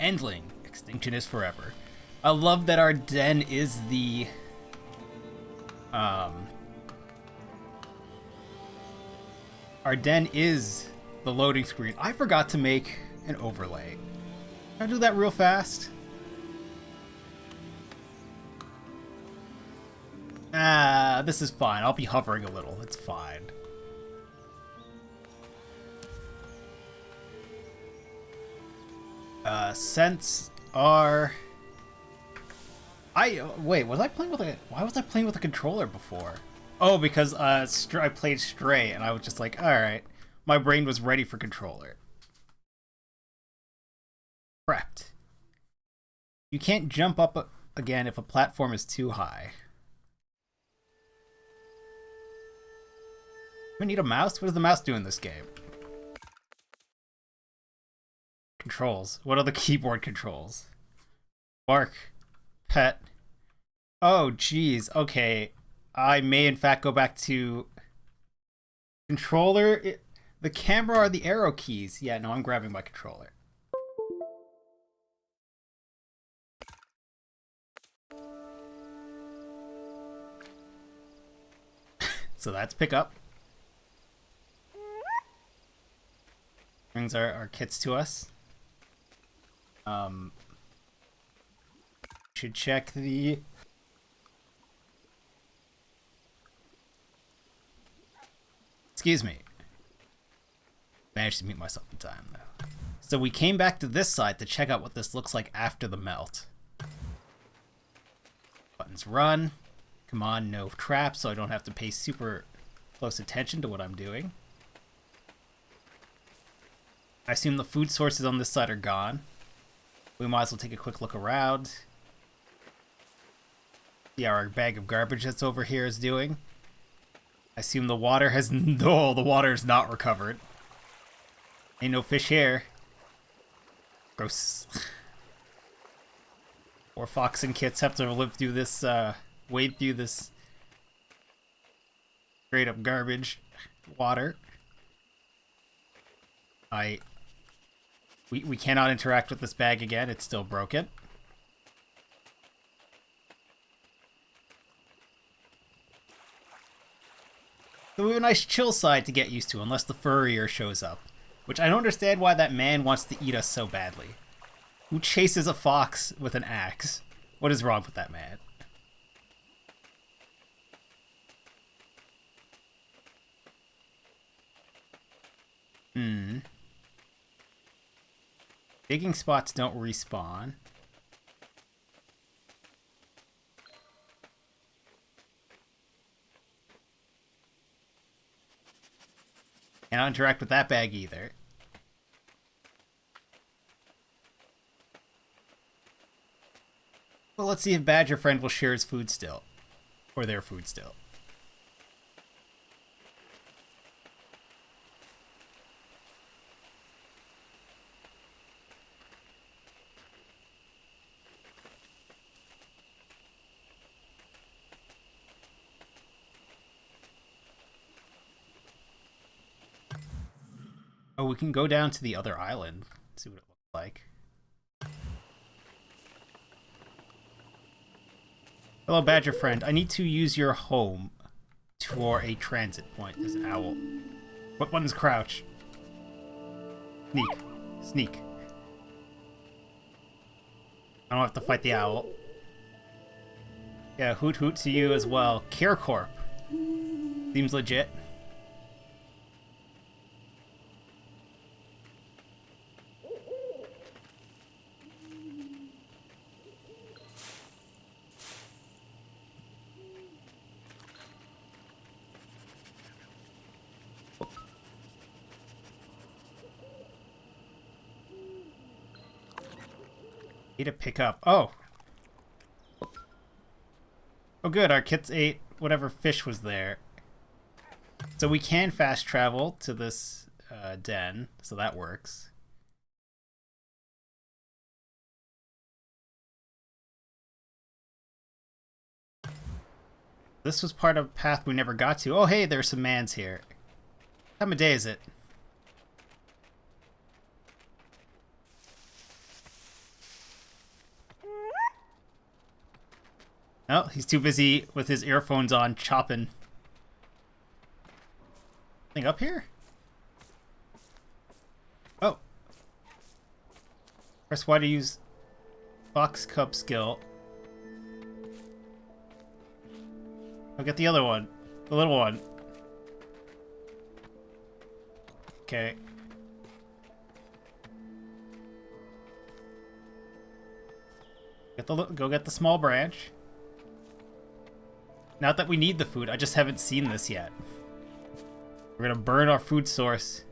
Endling. Extinction is forever. I love that our den is the... Our den is the loading screen. I forgot to make an overlay. Can I do that real fast? Ah, this is fine. I'll be hovering a little. It's fine. Scents are... wait, was I playing with a... Why was I playing with a controller before? Oh, because I played Stray, and I was just like, alright. My brain was ready for controller. Prepped. You can't jump up again if a platform is too high. Do we need a mouse? What does the mouse do in this game? Controls. What are the keyboard controls? Bark. Pet. Oh, geez. Okay. I may, in fact, go back to... Controller? The camera are the arrow keys. Yeah, no, I'm grabbing my controller. So that's pick up. Brings our kits to us. Should check the... Excuse me. Managed to mute myself in time, though. So we came back to this side to check out what this looks like after the melt. Buttons run. Come on, no traps, so I don't have to pay super close attention to what I'm doing. I assume the food sources on this side are gone. We might as well take a quick look around. See how our bag of garbage that's over here is doing. I assume the water has... No, the water is not recovered. Ain't no fish here. Gross. Poor Fox and Kits have to live through this, wade through this straight up garbage water. We cannot interact with this bag again. It's still broken. So we have a nice chill side to get used to, unless the furrier shows up. Which I don't understand why that man wants to eat us so badly. Who chases a fox with an axe? What is wrong with that man? Digging spots don't respawn. Cannot interact with that bag either. Well, let's see if Badger Friend will share his food still. Or their food still. Oh, we can go down to the other island. See what it looks like. Hello, Badger Friend. I need to use your home for a transit point. There's an owl. What button's crouch? Sneak. Sneak. I don't have to fight the owl. Yeah, hoot hoot to you as well. Care Corp. Seems legit. Need to pick up. Oh. Oh good, our kits ate whatever fish was there. So we can fast travel to this den, so that works. This was part of a path we never got to. Oh hey, there's some mans here. What time of day is it? Oh, he's too busy with his earphones on chopping. Thing up here? Oh. Press Y to use Fox Cub skill. I'll get the other one. The little one. Okay. Go get the small branch. Not that we need the food, I just haven't seen this yet. We're gonna burn our food source.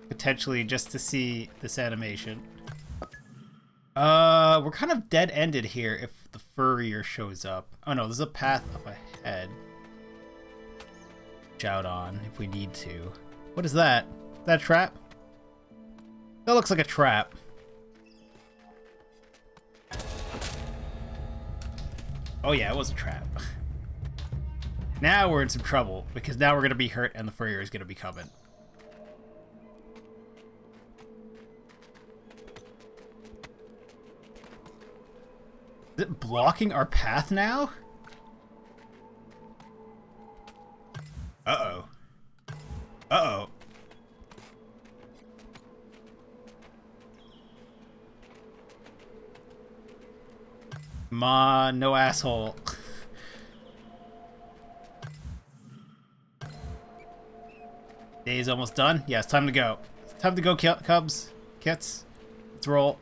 Potentially just to see this animation. We're kind of dead-ended here if the furrier shows up. Oh no, there's a path up ahead. Shout on if we need to. What is that? Is that a trap? That looks like a trap. Oh yeah, it was a trap. Now we're in some trouble, because now we're going to be hurt and the furrier is going to be coming. Is it blocking our path now? Uh-oh. Uh-oh. Come on, no asshole. Day's almost done. Yeah, it's time to go. It's time to go, Cubs. Kits. Let's roll.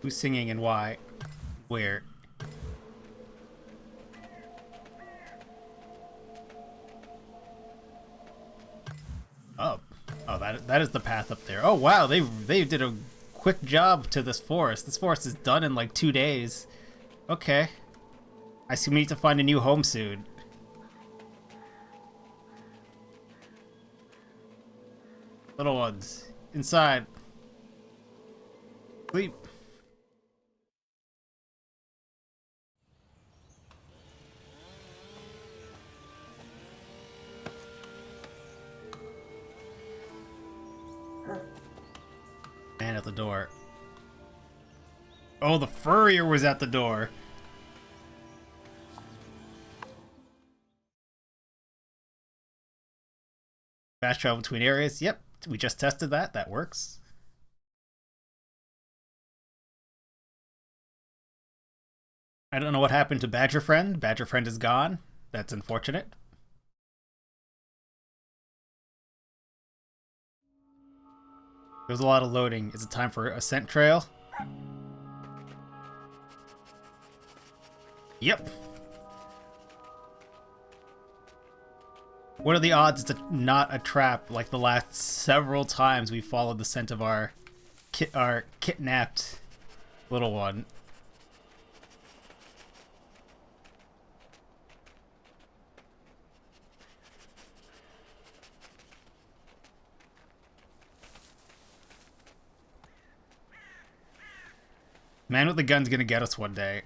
Who's singing and why? Where? Oh. Oh, that is the path up there. Oh wow, they did a quick job to this forest. This forest is done in like 2 days. Okay. I assume we need to find a new home soon. Little ones. Inside. Sleep. Man at the door. Oh, the furrier was at the door. Fast travel between areas. Yep, we just tested that. That works. I don't know what happened to Badger Friend. Badger Friend is gone. That's unfortunate. There's a lot of loading. Is it time for a scent trail? Yep. What are the odds it's not a trap like the last several times we followed the scent of our kidnapped little one? Man with the gun's gonna get us one day.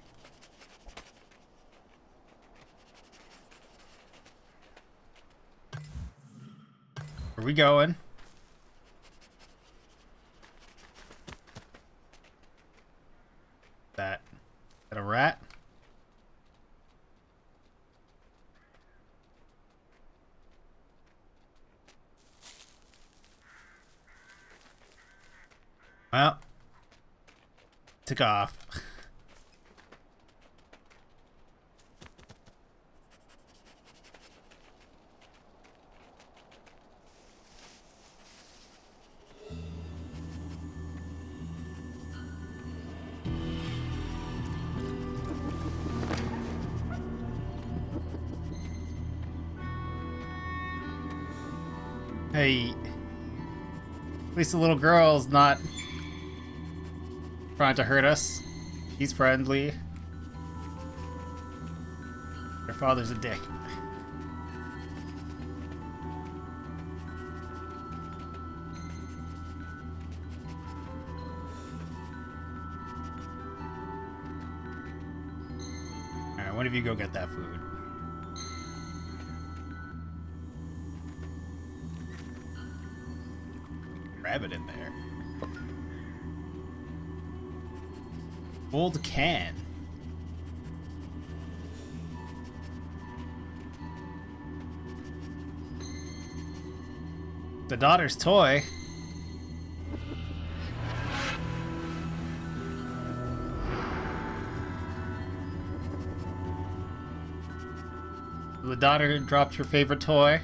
Where are we going? That a rat? Well, took off. Hey, at least the little girl's not trying to hurt us. She's friendly. Her father's a dick. of you go get that food. Grab it in there. Old can. The daughter's toy. The daughter dropped her favorite toy.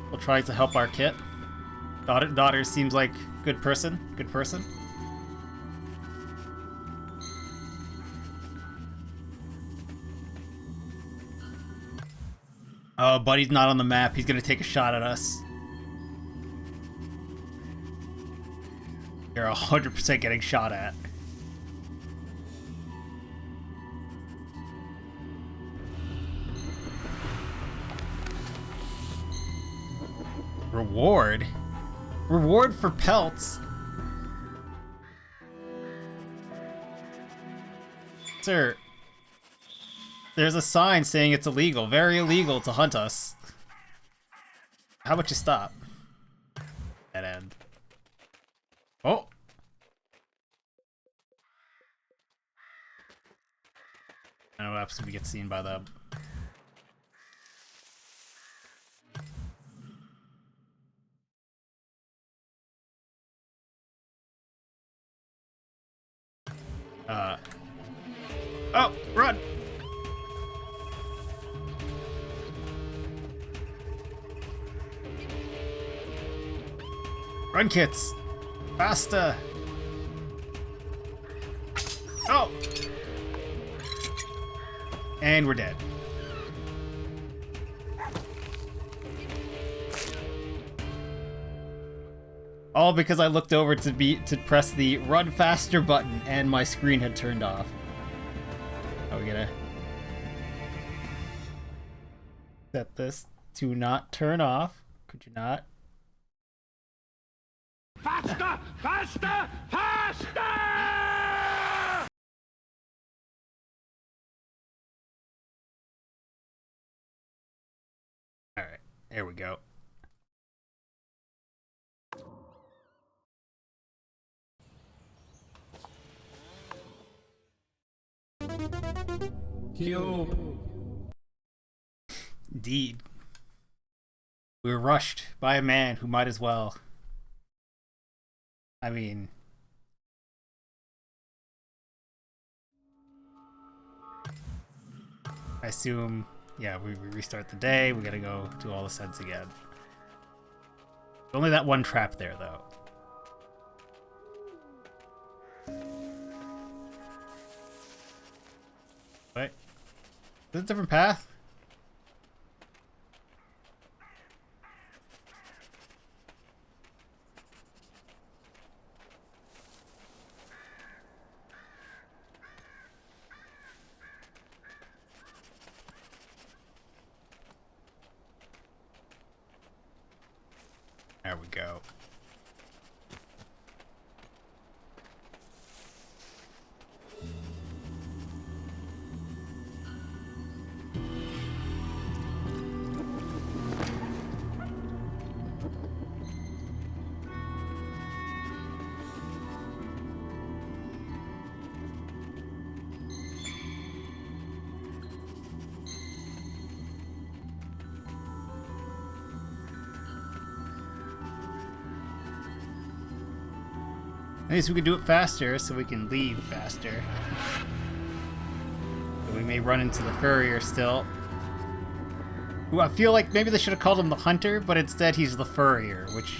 We'll try to help our kit. Daughter seems like good person. Good person. Oh, buddy's not on the map. He's gonna take a shot at us. You're 100% getting shot at. Reward? Reward for pelts? Sir, there's a sign saying it's illegal, very illegal to hunt us. How about you stop? Dead end. Oh! I don't know what happens if we get seen by them. Oh, run! Run, kids! Faster! Oh! And we're dead. All because I looked over to press the run faster button and my screen had turned off. Are we gonna set this to not turn off? Could you not? Faster! Faster! Faster! Alright, there we go. Indeed. We were rushed by a man who might as well. I mean... I assume, yeah, we restart the day, we gotta go do all the sets again. Only that one trap there, though. Wait. Is this a different path? There we go. At least we can do it faster, so we can leave faster. But we may run into the furrier still. Ooh, I feel like maybe they should have called him the Hunter, but instead he's the Furrier, which...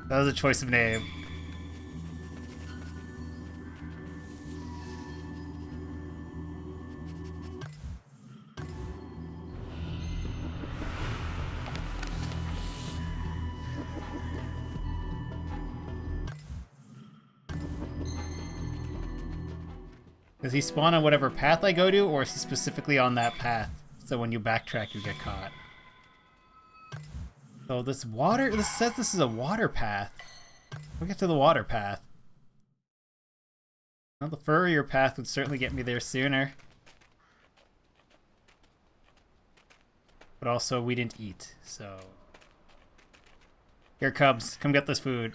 that was a choice of name. Does he spawn on whatever path I go to, or is he specifically on that path? So when you backtrack, you get caught. So this says this is a water path. We'll get to the water path. Well, the furrier path would certainly get me there sooner. But also, we didn't eat, so... Here, Cubs, come get this food.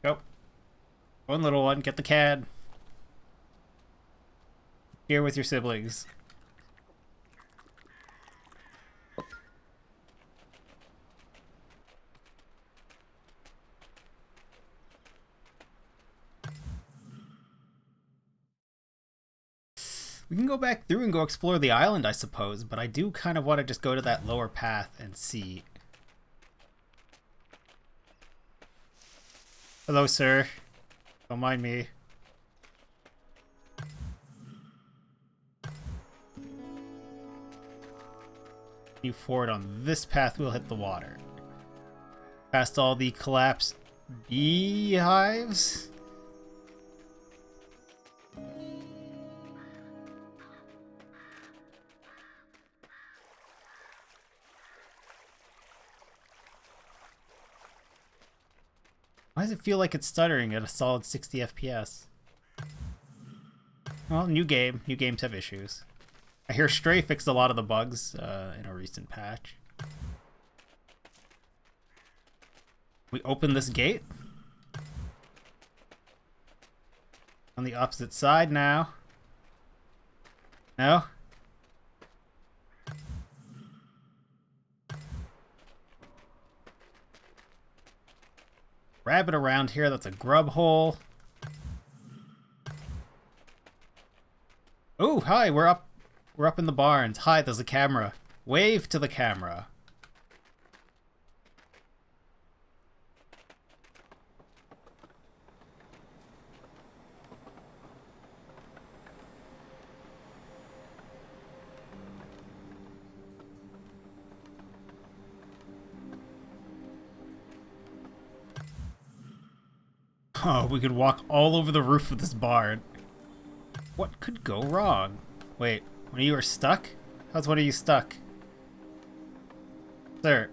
Go. One little one, get the cad. Here with your siblings. We can go back through and go explore the island, I suppose, but I do kind of want to just go to that lower path and see. Hello, sir. Don't mind me. You forward on this path, we'll hit the water. Past all the collapsed beehives. Why does it feel like it's stuttering at a solid 60 FPS? Well, new game. New games have issues. I hear Stray fixed a lot of the bugs in a recent patch. We open this gate. On the opposite side now. No? Rabbit around here, that's a grub hole. Oh, hi, we're up in the barns. Hi, there's a camera. Wave to the camera. Oh, we could walk all over the roof of this barn. What could go wrong? Wait, one of you are stuck? How's one of you stuck? Sir.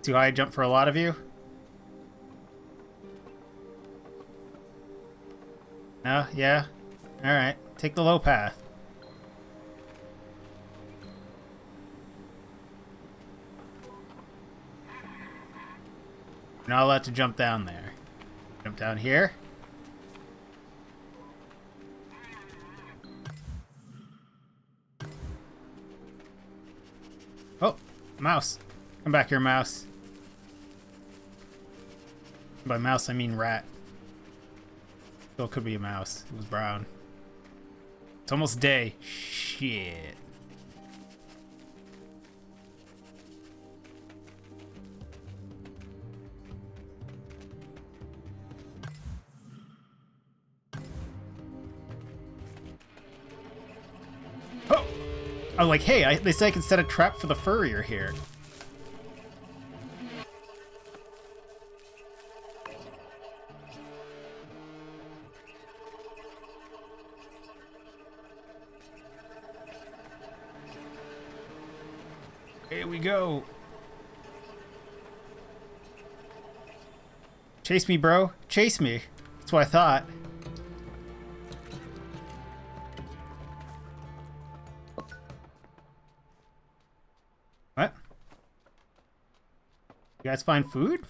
Too high a jump for a lot of you? No? Yeah? Alright, take the low path. You're not allowed to jump down there. Jump down here. Oh, mouse. Come back here, mouse. By mouse, I mean rat. Still could be a mouse. It was brown. It's almost day. Shit. I was like, hey, they said I can set a trap for the furrier here. Here we go. Chase me, bro. Chase me. That's what I thought. What? You guys find food?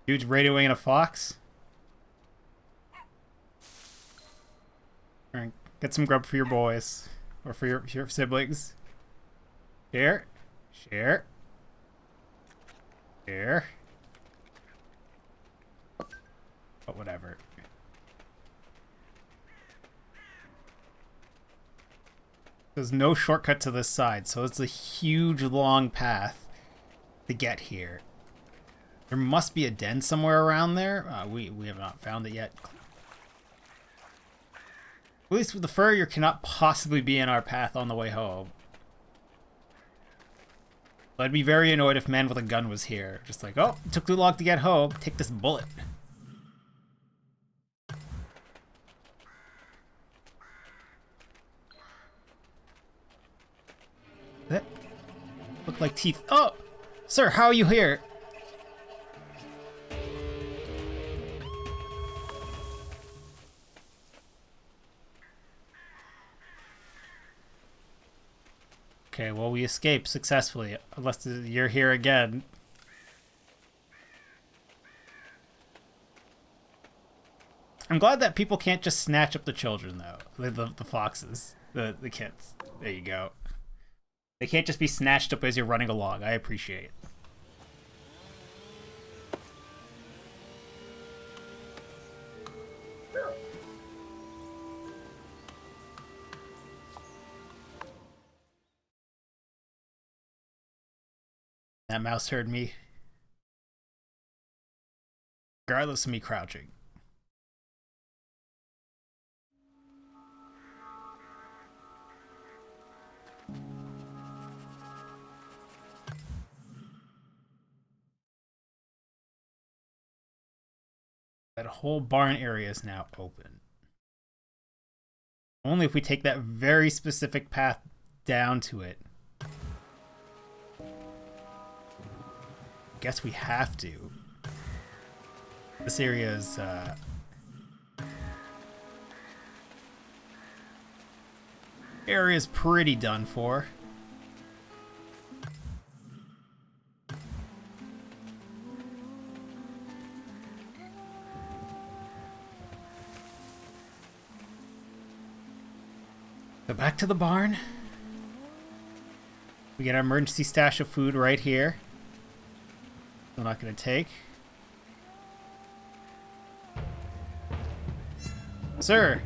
Dude's radioing a fox? Alright, get some grub for your boys. Or for your siblings. Share. Share. Share. But whatever. There's no shortcut to this side, so it's a huge long path to get here. There must be a den somewhere around there. We have not found it yet. At least with the furrier cannot possibly be in our path on the way home. I'd be very annoyed if man with a gun was here. Just like, oh, it took too long to get home. Take this bullet. That look like teeth. Oh! Sir, how are you here? Okay, well, we escaped successfully. Unless you're here again. I'm glad that people can't just snatch up the children, though. The foxes. The kids. There you go. They can't just be snatched up as you're running along. I appreciate it. That mouse heard me. Regardless of me crouching. That whole barn area is now open. Only if we take that very specific path down to it. Guess we have to. This area is area's pretty done for. Go back to the barn. We get our emergency stash of food right here. I'm not going to take. Sir!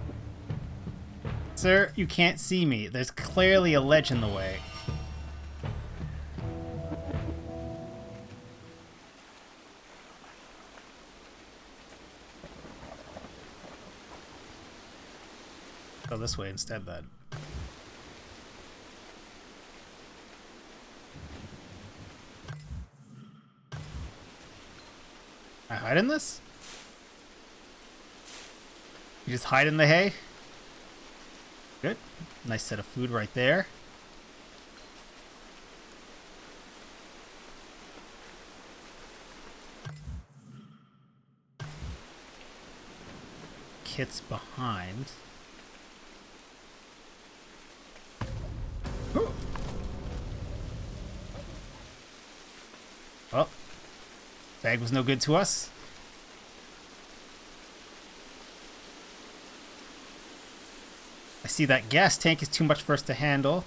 Sir, you can't see me. There's clearly a ledge in the way. Go this way instead, then. I hide in this? You just hide in the hay? Good. Nice set of food right there. Kit's behind. Ooh. Well, bag was no good to us. I see that gas tank is too much for us to handle.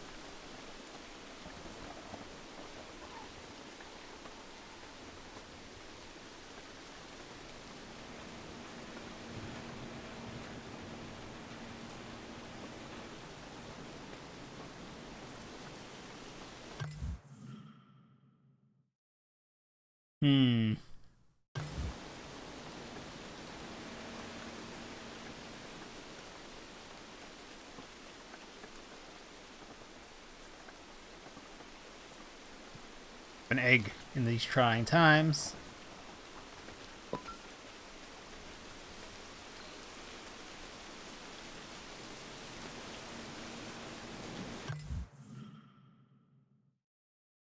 An egg in these trying times.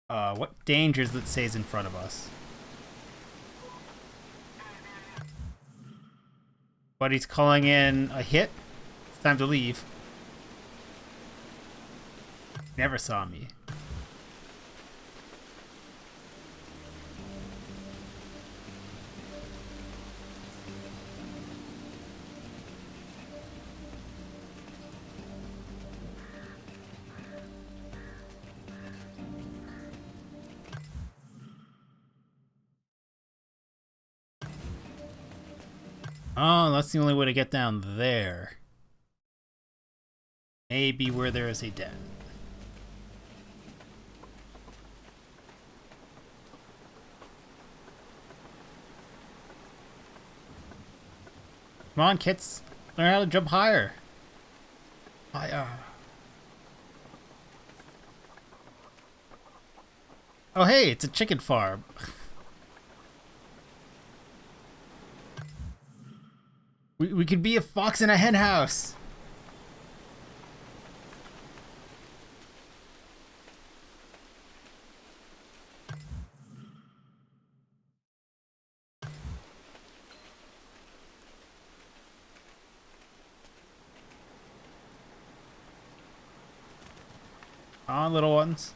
What dangers that says in front of us? Buddy's calling in a hit. It's time to leave. Never saw me. Oh, that's the only way to get down there. Maybe where there is a den. Come on, kids. Learn how to jump higher. Higher. Oh, hey, it's a chicken farm. We could be a fox in a hen house. On, little ones.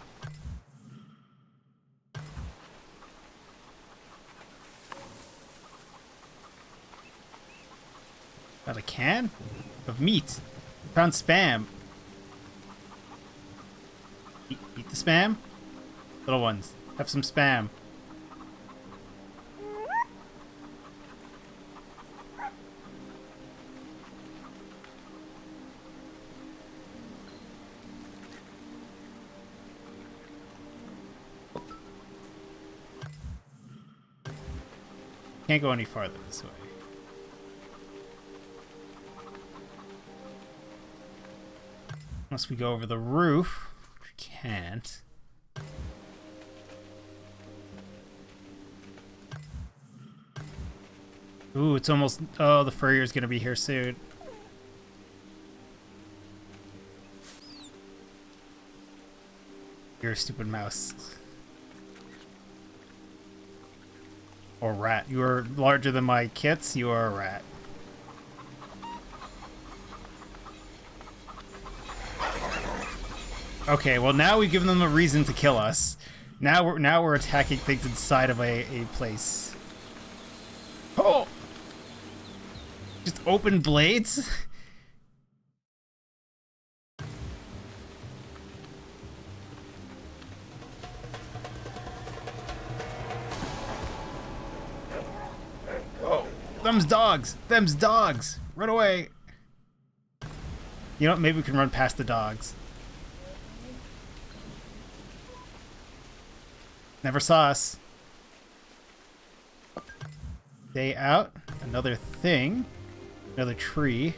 Got a can of meat. Found spam. Eat the spam. Little ones, have some spam. Can't go any farther this way. Unless we go over the roof. We can't. Ooh, it's almost... Oh, the furrier's gonna be here soon. You're a stupid mouse. Or rat. You are larger than my kits, you are a rat. Okay, well now we've given them a reason to kill us. Now we're attacking things inside of a place. Oh! Just open blades? Oh, them's dogs! Them's dogs! Run away! You know what? Maybe we can run past the dogs. Never saw us. Day out. Another thing. Another tree.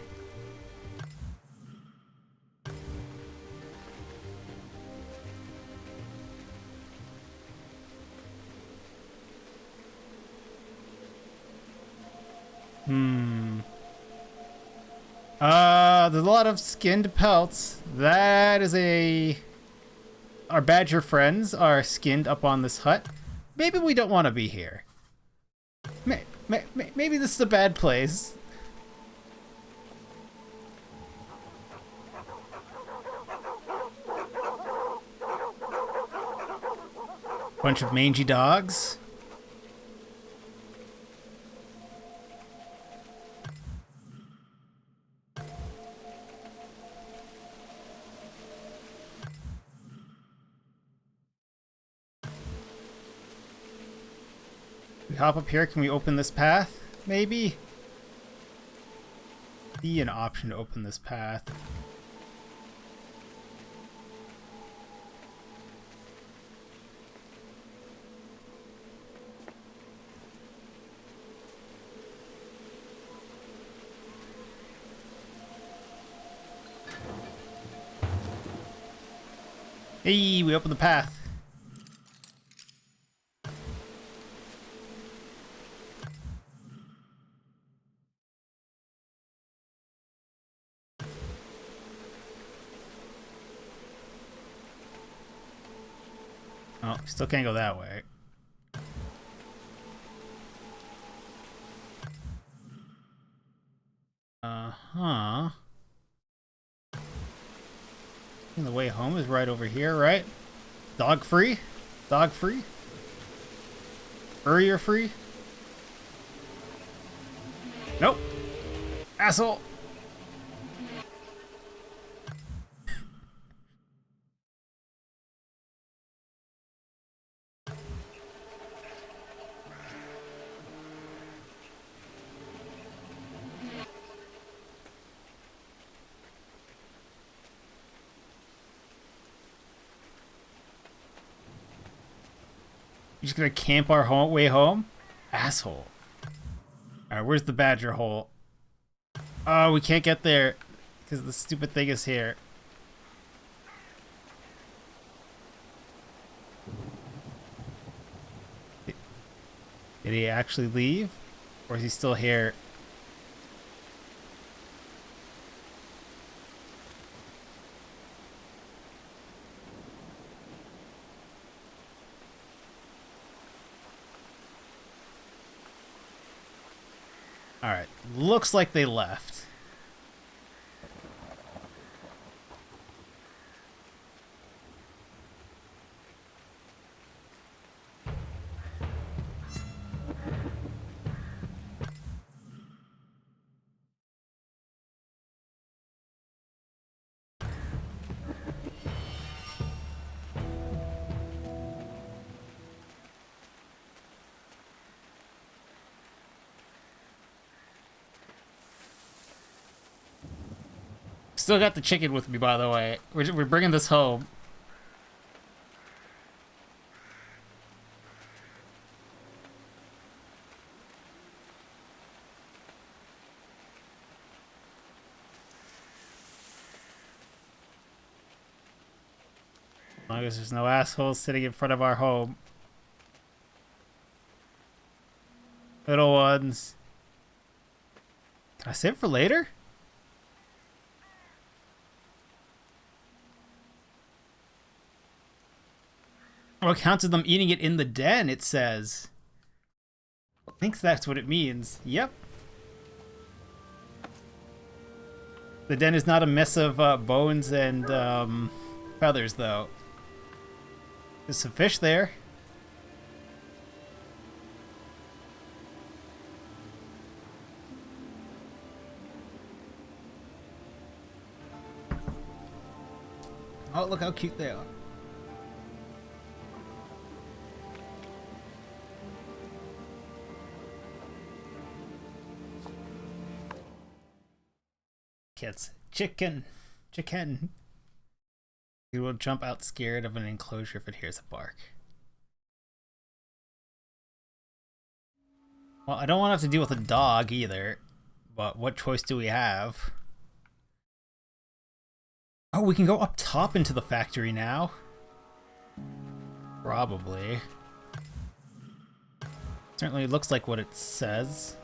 There's a lot of skinned pelts. That is a... Our badger friends are skinned up on this hut. Maybe we don't want to be here. Maybe this is a bad place. Bunch of mangy dogs. We hop up here. Can we open this path? Maybe? Be an option to open this path. Hey, we opened the path. Oh, still can't go that way. Uh-huh. The way home is right over here, right? Dog free? Dog free? Furrier free? Nope. Asshole. You just gonna camp our way home? Asshole. Alright, where's the badger hole? Oh, we can't get there because the stupid thing is here. Did he actually leave? Or is he still here? Alright, looks like they left. Still got the chicken with me, by the way. We're bringing this home. As long as there's no assholes sitting in front of our home. Little ones. Can I save it for later? Oh, it counts as them eating it in the den, it says. I think that's what it means. Yep. The den is not a mess of bones and feathers, though. There's some fish there. Oh, look how cute they are. Kids. Chicken. Chicken. He will jump out scared of an enclosure if it hears a bark. Well, I don't want to have to deal with a dog either. But what choice do we have? Oh, we can go up top into the factory now. Probably. Certainly looks like what it says.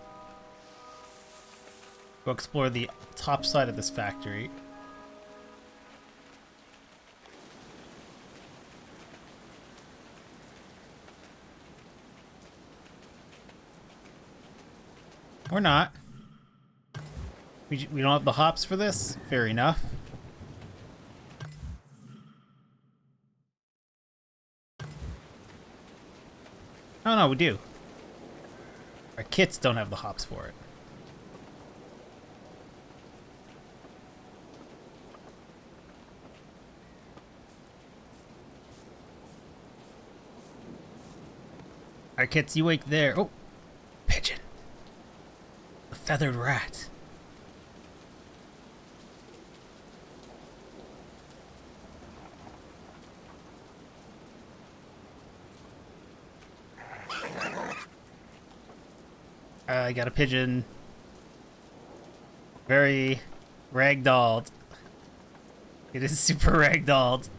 Go explore the top side of this factory. Or not. We don't have the hops for this? Fair enough. Oh no, we do. Our kits don't have the hops for it. Our kits, you wake there. Oh, pigeon. A feathered rat. I got a pigeon. Very ragdolled. It is super ragdolled.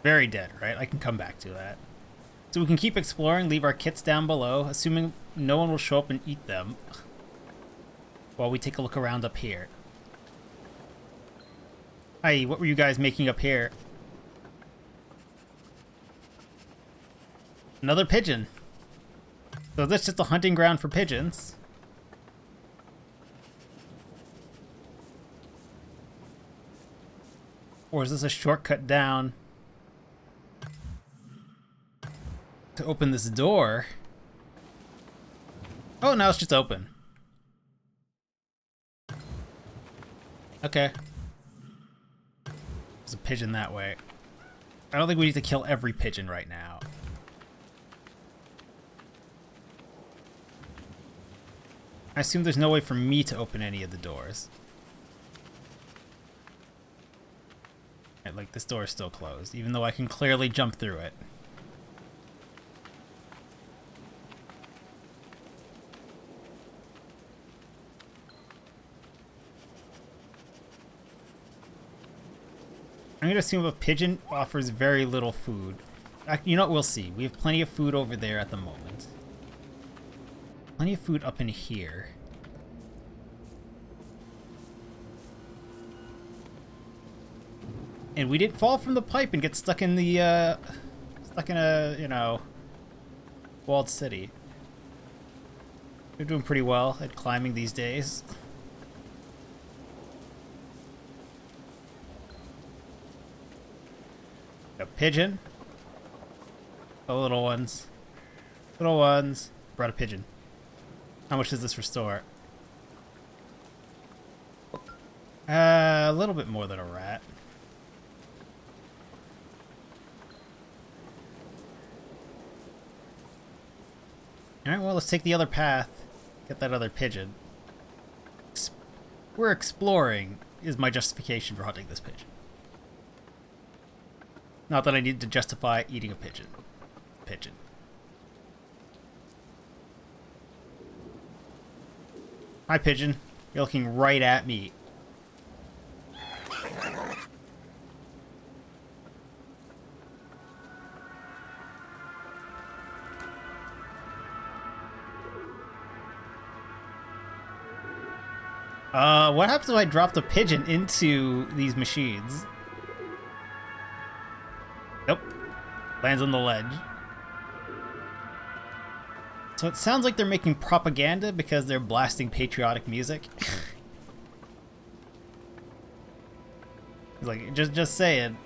Very dead, right? I can come back to that. So we can keep exploring, leave our kits down below, assuming no one will show up and eat them. While we take a look around up here. Hi, what were you guys making up here? Another pigeon. So this is just a hunting ground for pigeons. Or is this a shortcut down to open this door? Oh, now it's just open. Okay. There's a pigeon that way. I don't think we need to kill every pigeon right now. I assume there's no way for me to open any of the doors. Right, like, this door is still closed, even though I can clearly jump through it. I'm gonna assume a pigeon offers very little food. You know what, we'll see. We have plenty of food over there at the moment. Plenty of food up in here. And we didn't fall from the pipe and get stuck in the, stuck in a, you know, walled city. We're doing pretty well at climbing these days. A pigeon. The little ones. Little ones. Brought a pigeon. How much does this restore? A little bit more than a rat. Alright, well, let's take the other path. Get that other pigeon. We're exploring, is my justification for hunting this pigeon. Not that I need to justify eating a pigeon. Pigeon. Hi, pigeon. You're looking right at me. What happens if I drop the pigeon into these machines? Nope. Lands on the ledge. So it sounds like they're making propaganda because they're blasting patriotic music. Like, just saying.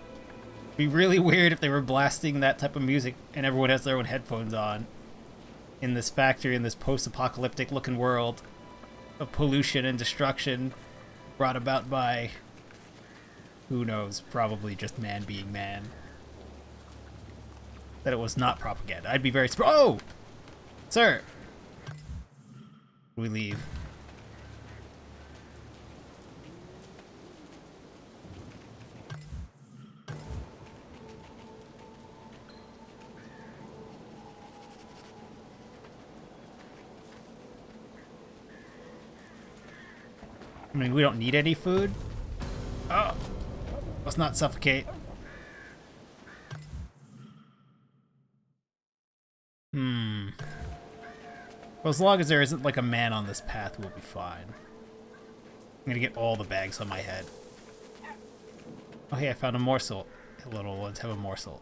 It'd be really weird if they were blasting that type of music and everyone has their own headphones on. In this factory, in this post-apocalyptic looking world of pollution and destruction brought about by, who knows, probably just man being man. That it was not propaganda. I'd be very oh! Sir! We leave. I mean, we don't need any food. Oh! Let's not suffocate. Well, as long as there isn't like a man on this path, we'll be fine. I'm gonna get all the bags on my head. Oh hey, I found a morsel. The little ones have a morsel.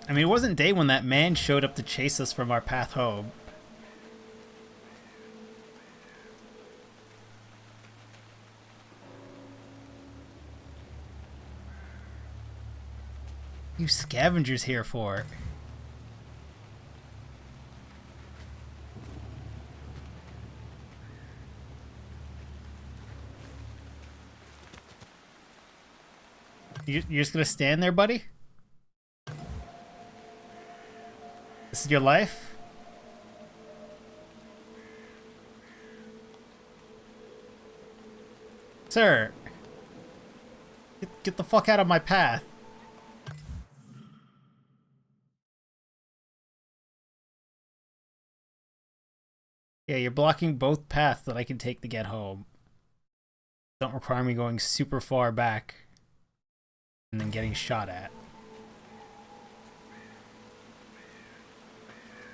I mean, it wasn't day when that man showed up to chase us from our path home. You scavengers here for? You're just gonna stand there, buddy? This is your life? Sir! Get the fuck out of my path. Yeah, you're blocking both paths that I can take to get home. Don't require me going super far back and then getting shot at.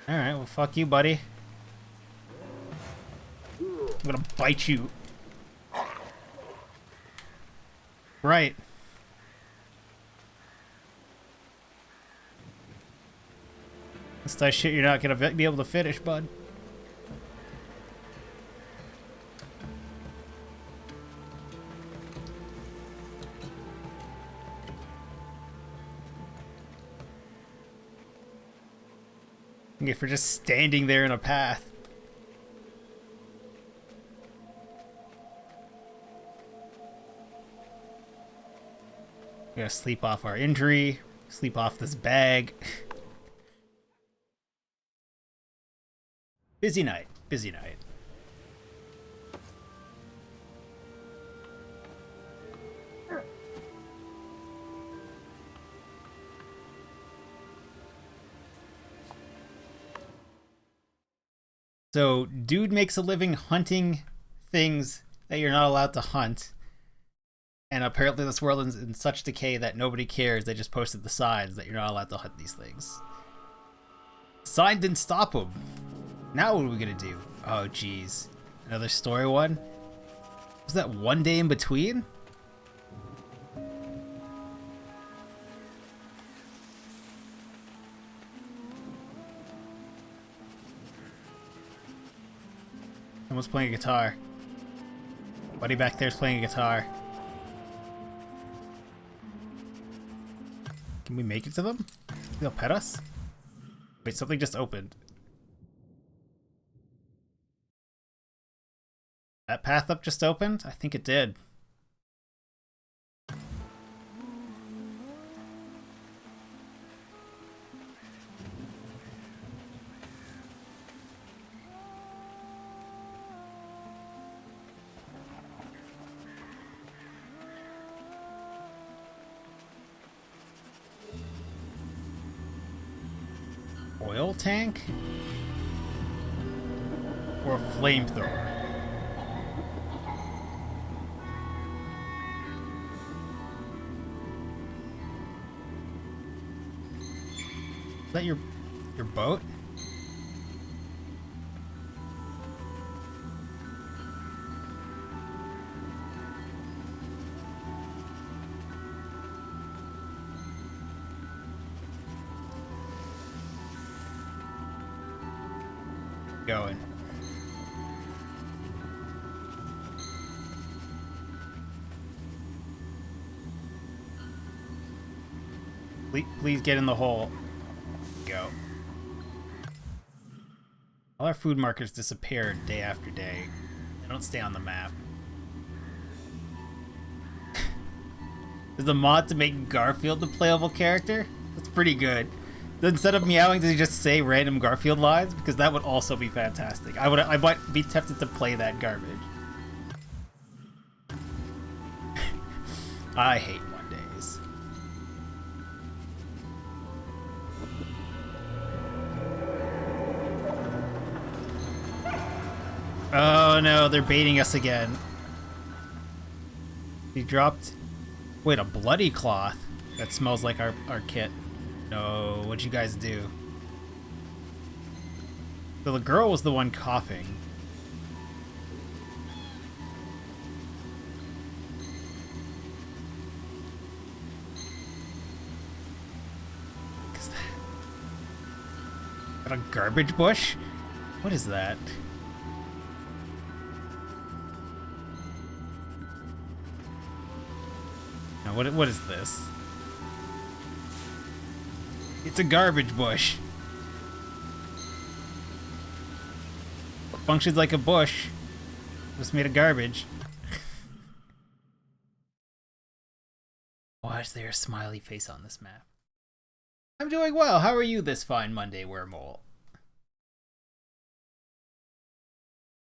Alright, well fuck you, buddy. I'm gonna bite you. Right. That's that shit you're not gonna be able to finish, bud. Okay, for just standing there in a path. We gotta sleep off our injury, sleep off this bag. Busy night, busy night. So, dude makes a living hunting things that you're not allowed to hunt. And apparently this world is in such decay that nobody cares. They just posted the signs that you're not allowed to hunt these things. Sign didn't stop him. Now what are we gonna do? Oh, geez. Another story one? Was that one day in between? Someone's playing a guitar. Buddy back there's playing a guitar. Can we make it to them? They'll pet us? Wait, something just opened. That path up just opened? I think it did. Oil tank? Or a flamethrower? Is that your boat? Going. Please get in the hole. Go. All our food markers disappear day after day. They don't stay on the map. There's a mod to make Garfield the playable character? That's pretty good. Instead of meowing, does he just say random Garfield lines? Because that would also be fantastic. I might be tempted to play that garbage. I hate Mondays. Oh no, they're baiting us again. He dropped... Wait, a bloody cloth? That smells like our kit. No, what'd you guys do? So the girl was the one coughing. What is that? Got a garbage bush? What is that? Now, what is this? It's a garbage bush. Functions like a bush. Just made of garbage. Why is there a smiley face on this map? I'm doing well. How are you this fine Monday, Wormhole?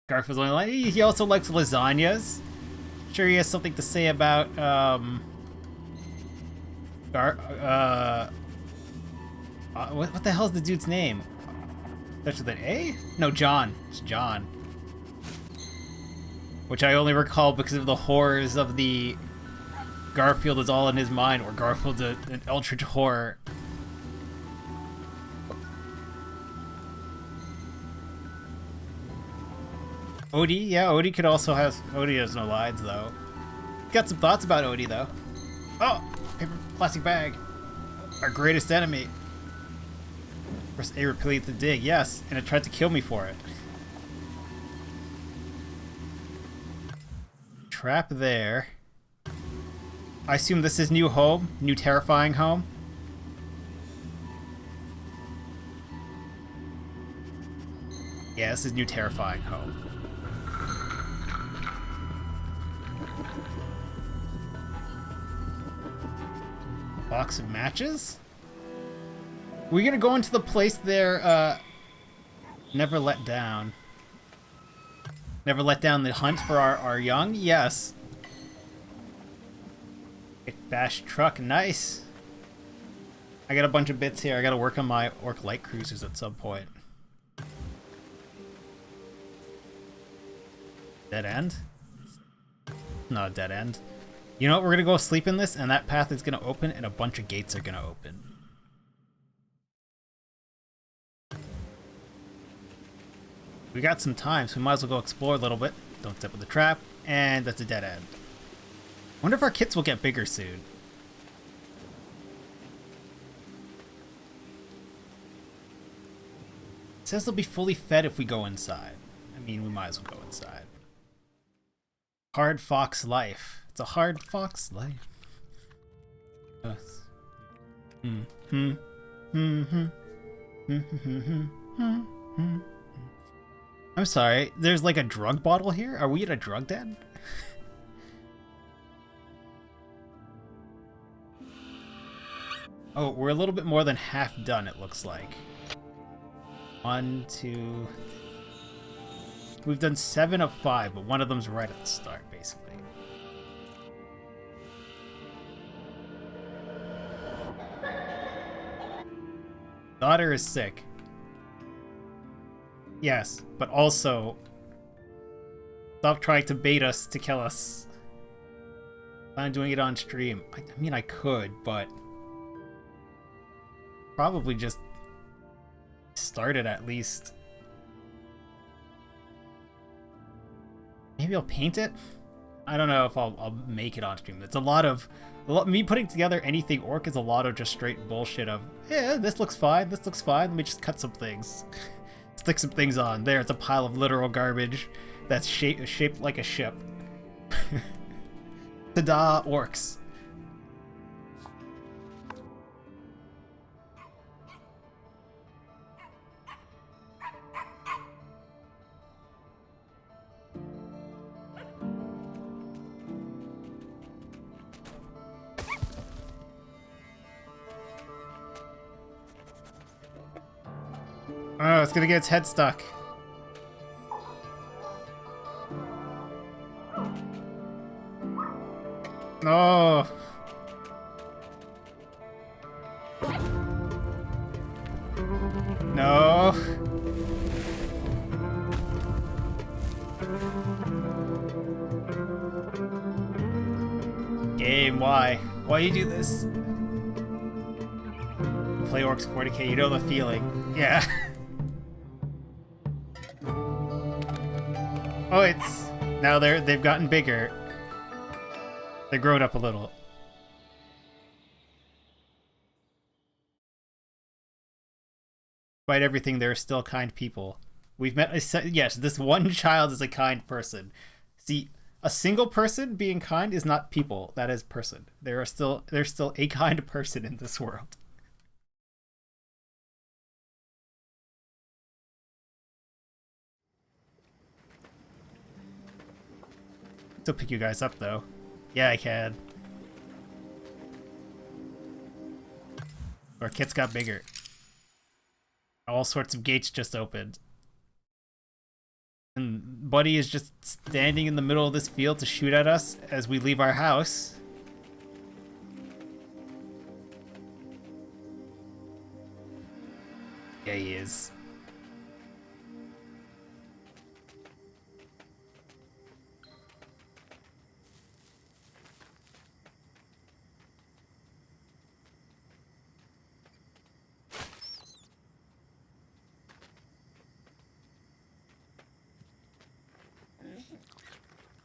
Garfield's only line. He also likes lasagnas. Sure, he has something to say about what the hell's the dude's name? That's with an A? No, John. It's John. Which I only recall because of the horrors of the Garfield is all in his mind, or Garfield's an eldritch horror. Odie? Yeah, Odie could also have... Odie has no lines, though. Got some thoughts about Odie, though. Oh! Paper plastic bag. Our greatest enemy. Press A repeatedly to dig. Yes, and it tried to kill me for it. Trap there. I assume this is new home? New terrifying home? Yeah, this is new terrifying home. Box of matches? We're gonna go into the place there, never let down. Never let down the hunt for our young? Yes. Bash truck, nice. I got a bunch of bits here. I gotta work on my Orc light cruisers at some point. Dead end? Not a dead end. You know what? We're gonna go sleep in this, and that path is gonna open, and a bunch of gates are gonna open. We got some time, so we might as well go explore a little bit. Don't step with the trap, and that's a dead end. Wonder if our kits will get bigger soon. It says they'll be fully fed if we go inside. I mean, we might as well go inside. Hard fox life. It's a hard fox life. Yes. I'm sorry, there's like a drug bottle here? Are we at a drug den? Oh, we're a little bit more than half done, it looks like. 1, 2... We've done 7 of 5, but one of them's right at the start, basically. Daughter is sick. Yes, but also... Stop trying to bait us to kill us. I'm doing it on stream. I mean, I could, but... Probably just... start it at least. Maybe I'll paint it? I don't know if I'll make it on stream. It's a lot of... me putting together anything orc is a lot of just straight bullshit of, yeah, this looks fine, this looks fine, let me just cut some things. Stick some things on. There, it's a pile of literal garbage that's shaped like a ship. Ta-da, orcs. Oh, it's gonna get its head stuck. No. No. Game, why? Why you do this? You play orcs 40k, you know the feeling. Yeah. Oh, it's... Now they've gotten bigger. They're grown up a little. Despite everything, they're still kind people. We've met... Yes, this one child is a kind person. See, a single person being kind is not people. That is person. There's still a kind person in this world. Still pick you guys up, though. Yeah, I can. Our kits got bigger. All sorts of gates just opened. And Buddy is just standing in the middle of this field to shoot at us as we leave our house. Yeah, he is.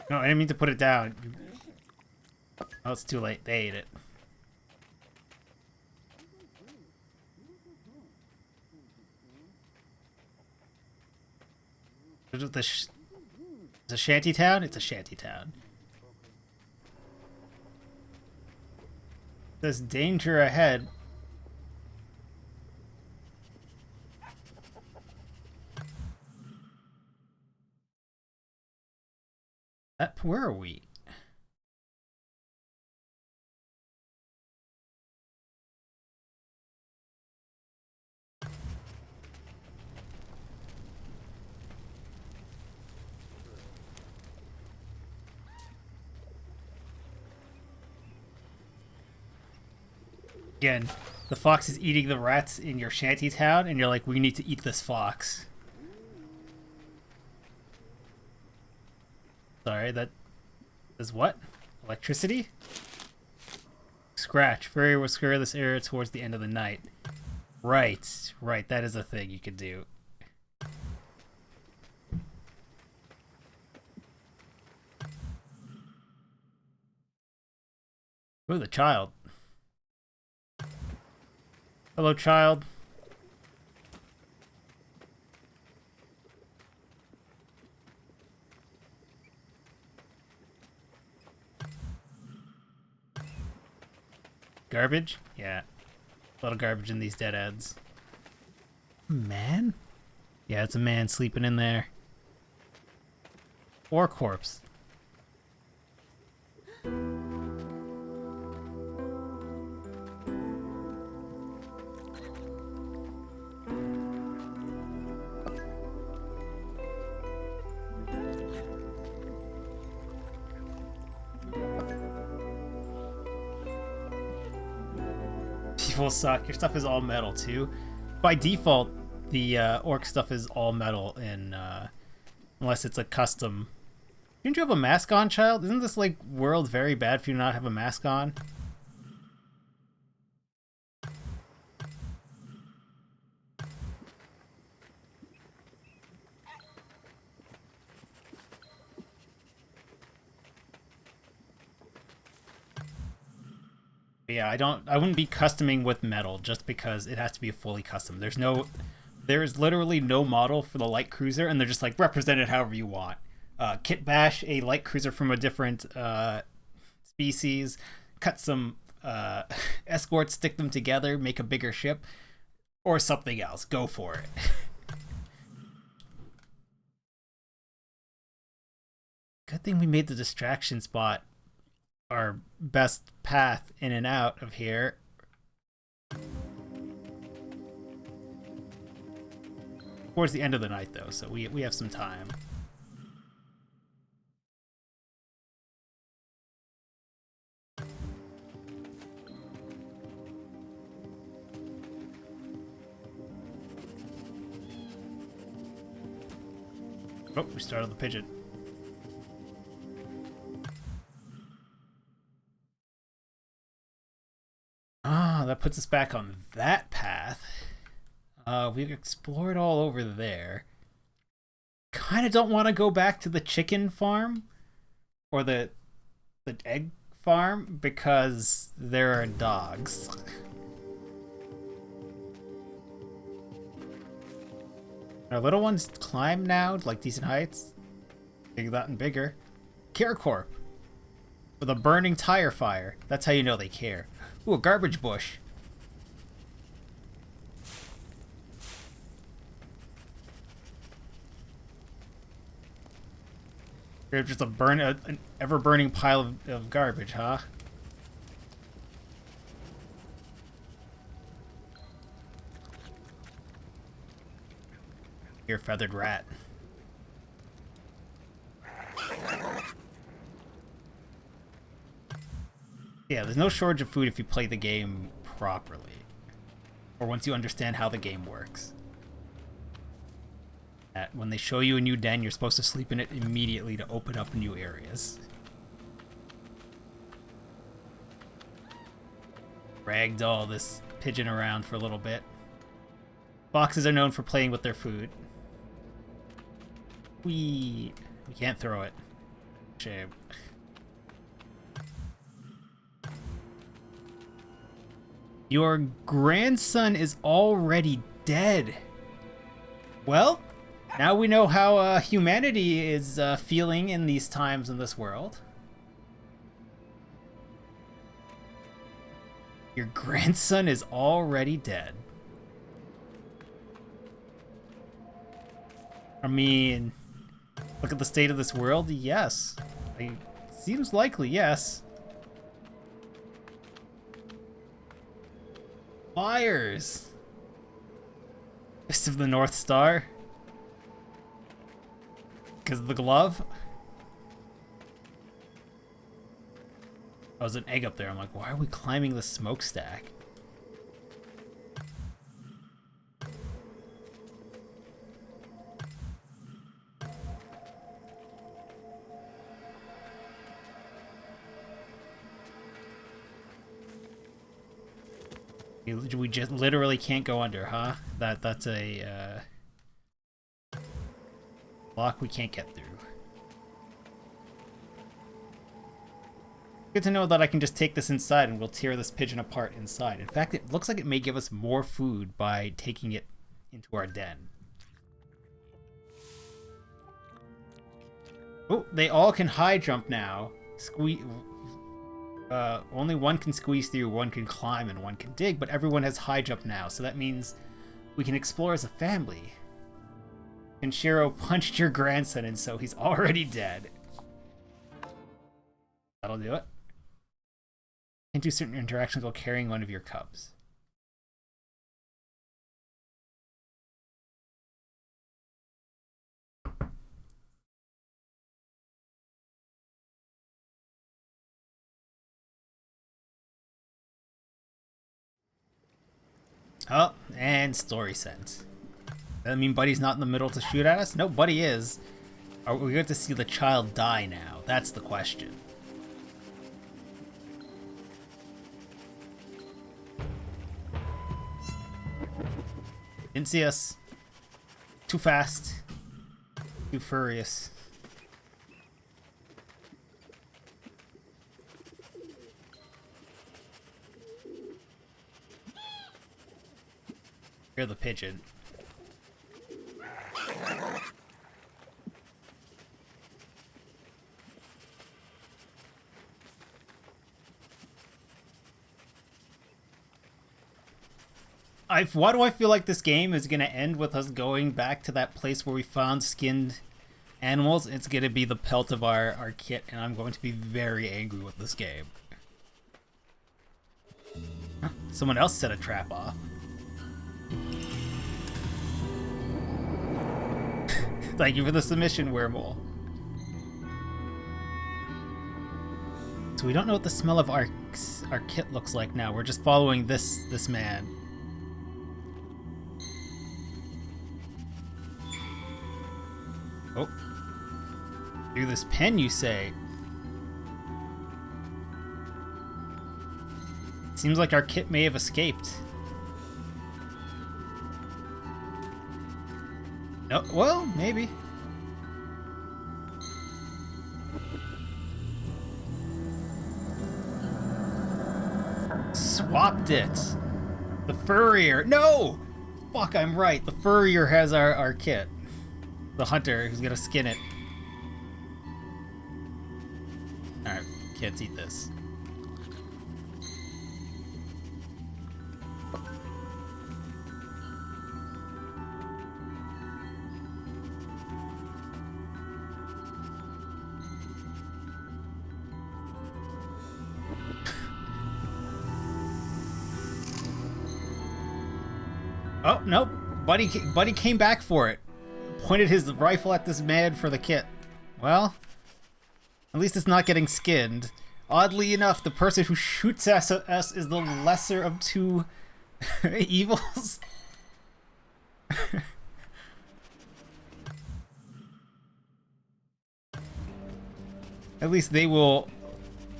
No, I didn't mean to put it down. Oh, it's too late. They ate it. It's a shanty town? It's a shanty town. There's danger ahead. Where are we? Again, the fox is eating the rats in your shanty town, and you're like, we need to eat this fox. Sorry, that is what? Electricity? Scratch. Furrier will scare this area towards the end of the night. Right, right, that is a thing you could do. Ooh, the child. Hello, child. Garbage? Yeah. A lot of garbage in these dead ends. Man? Yeah, it's a man sleeping in there. Or corpse. People suck. Your stuff is all metal too. By default, the orc stuff is all metal in unless it's a custom. Didn't you have a mask on, child? Isn't this like world very bad for you to not have a mask on? Yeah, I wouldn't be customing with metal just because it has to be fully custom. There is literally no model for the light cruiser, and they're just like represent it however you want. Kit bash a light cruiser from a different species, cut some escorts, stick them together, make a bigger ship, or something else. Go for it. Good thing we made the distraction spot our best path in and out of here. Towards the end of the night, though, so we have some time. Oh, we started the pigeon. Ah, that puts us back on that path. We've explored all over there. Kind of don't want to go back to the chicken farm or the egg farm because there are dogs. Our little ones climb now, like decent heights. They've gotten bigger. Carecorp with a burning tire fire. That's how you know they care. Ooh, a garbage bush. You're just an ever-burning pile of garbage, huh? You're a feathered rat. Yeah, there's no shortage of food if you play the game properly. Or once you understand how the game works. When they show you a new den, you're supposed to sleep in it immediately to open up new areas. Ragdoll this pigeon around for a little bit. Foxes are known for playing with their food. We can't throw it. Shame. Your grandson is already dead. Well, now we know how humanity is feeling in these times in this world. Your grandson is already dead. I mean, look at the state of this world. Yes. Seems likely, yes. Fires. Fist of the North Star. Because of the glove. Oh, there's an egg up there. I'm like, why are we climbing the smokestack? We just literally can't go under, huh? That's a block we can't get through. Good to know that I can just take this inside and we'll tear this pigeon apart inside. In fact, it looks like it may give us more food by taking it into our den. Oh, they all can high jump now. Only one can squeeze through, one can climb, and one can dig, but everyone has high jump now. So that means We can explore as a family. Kenshiro punched your grandson and so he's already dead. That'll do it. Into certain interactions while carrying one of your cubs. Oh, and story sense. Does that mean Buddy's not in the middle to shoot at us? No, Buddy is. Are we going to see the child die now? That's the question. Didn't see us. Too fast. Too furious. Hear the pigeon. Why do I feel like this game is going to end with us going back to that place where we found skinned animals? It's going to be the pelt of our kit, and I'm going to be very angry with this game. Huh, someone else set a trap off. Thank you for the submission, Wormhole. So we don't know what the smell of our kit looks like now. We're just following this man. Oh. Through this pen, you say? Seems like our kit may have escaped. No, well, maybe. Swapped it. The furrier. No! Fuck, I'm right. The furrier has our kit. The hunter who's gonna skin it. Alright, kids, eat this. Oh, nope. Buddy came back for it. Pointed his rifle at this man for the kit. Well, at least it's not getting skinned. Oddly enough, the person who shoots at us is the lesser of two evils. At least they will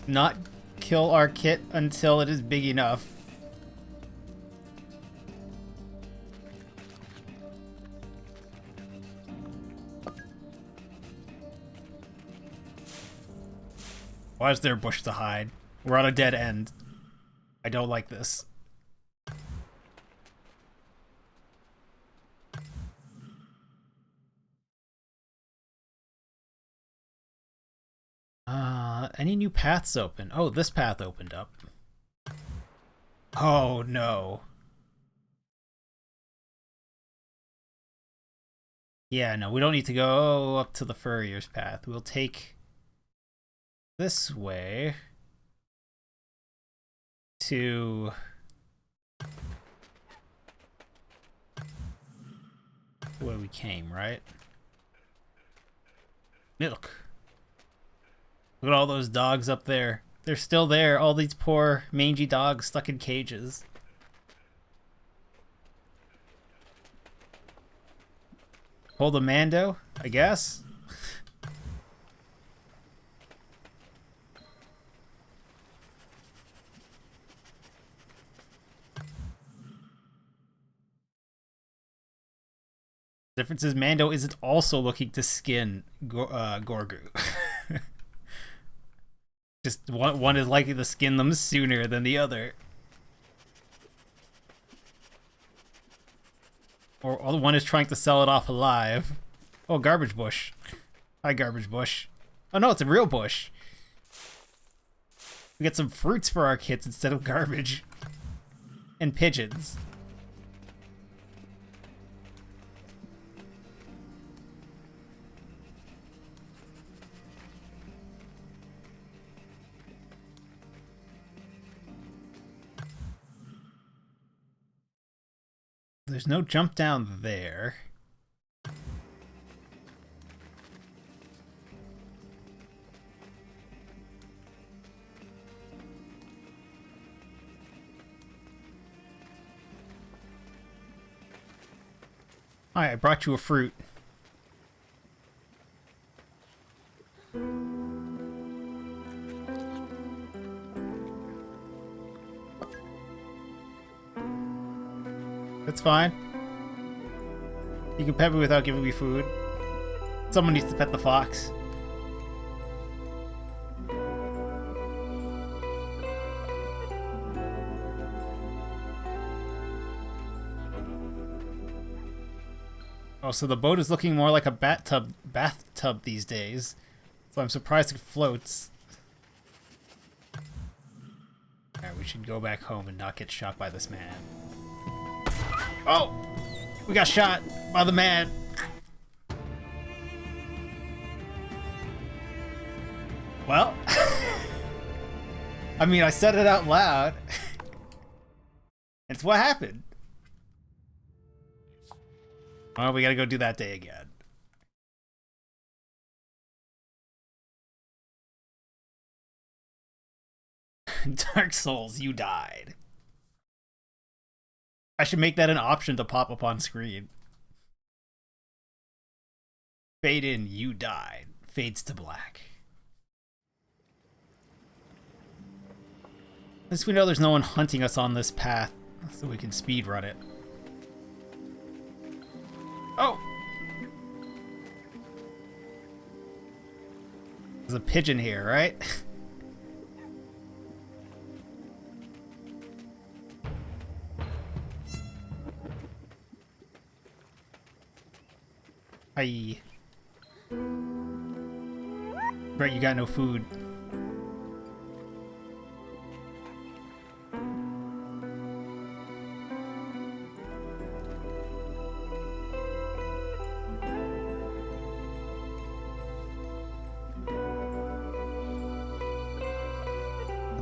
not kill our kit until it is big enough. Why is there a bush to hide? We're on a dead end. I don't like this. Any new paths open? Oh, this path opened up. Oh, no. Yeah, no, we don't need to go up to the furrier's path. We'll take this way to the way we came, right? Milk. Look at all those dogs up there. They're still there. All these poor mangy dogs stuck in cages. Hold a Mando, I guess. Difference is Mando isn't also looking to skin Gorgu. Just one is likely to skin them sooner than the other. Or one is trying to sell it off alive. Oh, garbage bush. Hi, garbage bush. Oh no, it's a real bush. We get some fruits for our kits instead of garbage. And pigeons. there's no jump down there. Alright, I brought you a fruit. That's fine. You can pet me without giving me food. Someone needs to pet the fox. Oh, so the boat is looking more like a bathtub these days. So I'm surprised it floats. Alright, we should go back home and not get shot by this man. Oh! We got shot by the man! Well... I mean, I said it out loud. It's what happened. Well, we gotta go do that day again. Dark Souls, you died. I should make that an option to pop up on screen. Fade in, you died. Fades to black. At least we know there's no one hunting us on this path, so we can speedrun it. Oh! There's a pigeon here, right? Hi. Right, you got no food.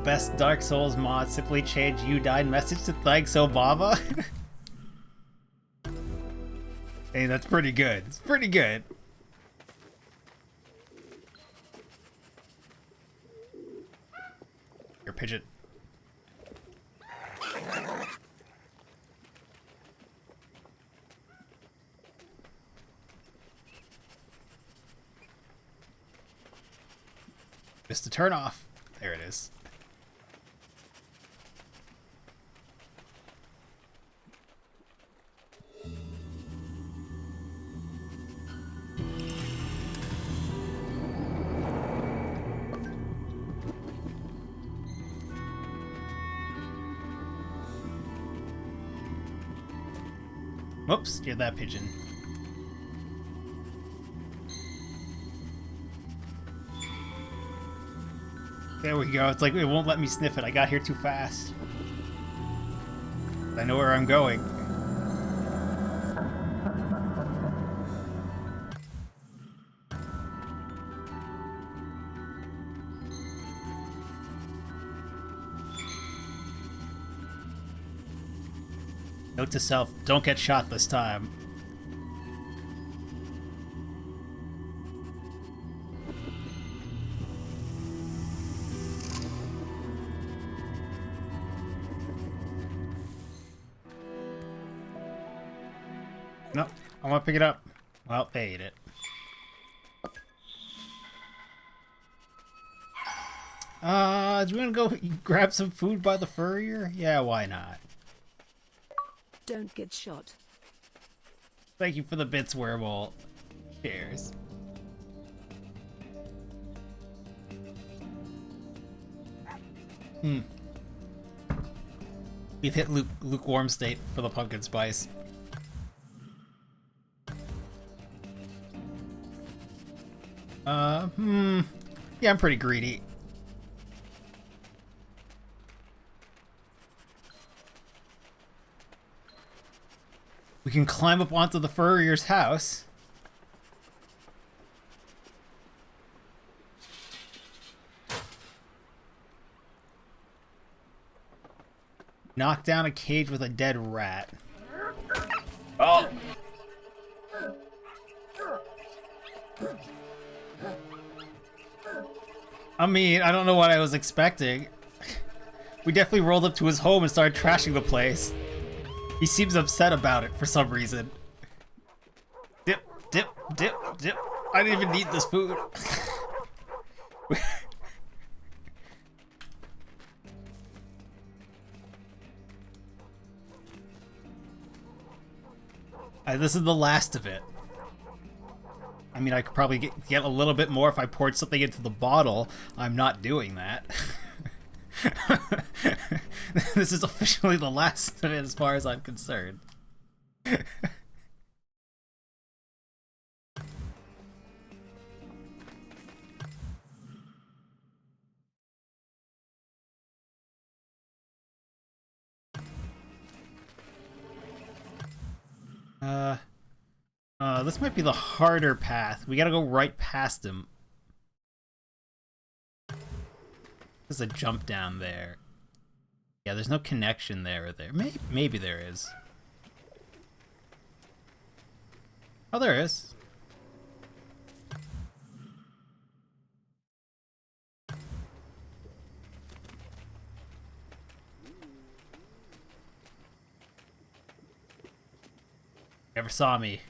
Best Dark Souls mod, simply change "you died" message to "thanks Obama." Hey, that's pretty good. It's pretty good. Your pigeon. Just to turn off. There it is. Whoops, get that pigeon. There we go. It's like it won't let me sniff it. I got here too fast. I know where I'm going. Note to self, don't get shot this time. Nope, I want to pick it up. Well, they ate it. Do we want to go grab some food by the furrier? Yeah, why not? Don't get shot. Thank you for the bits, Werewolf. Cheers. We've hit lukewarm state for the pumpkin spice. Yeah, I'm pretty greedy. We can climb up onto the furrier's house. Knock down a cage with a dead rat. I mean, I don't know what I was expecting. We definitely rolled up to his home and started trashing the place. He seems upset about it for some reason. Dip, dip, dip, dip. I didn't even need this food. This is the last of it. I mean, I could probably get a little bit more if I poured something into the bottle. I'm not doing that. This is officially the last of it as far as I'm concerned. This might be the harder path. We gotta go right past him. There's a jump down there. Yeah, there's no connection there or there. Maybe there is. Oh, there is. Never saw me.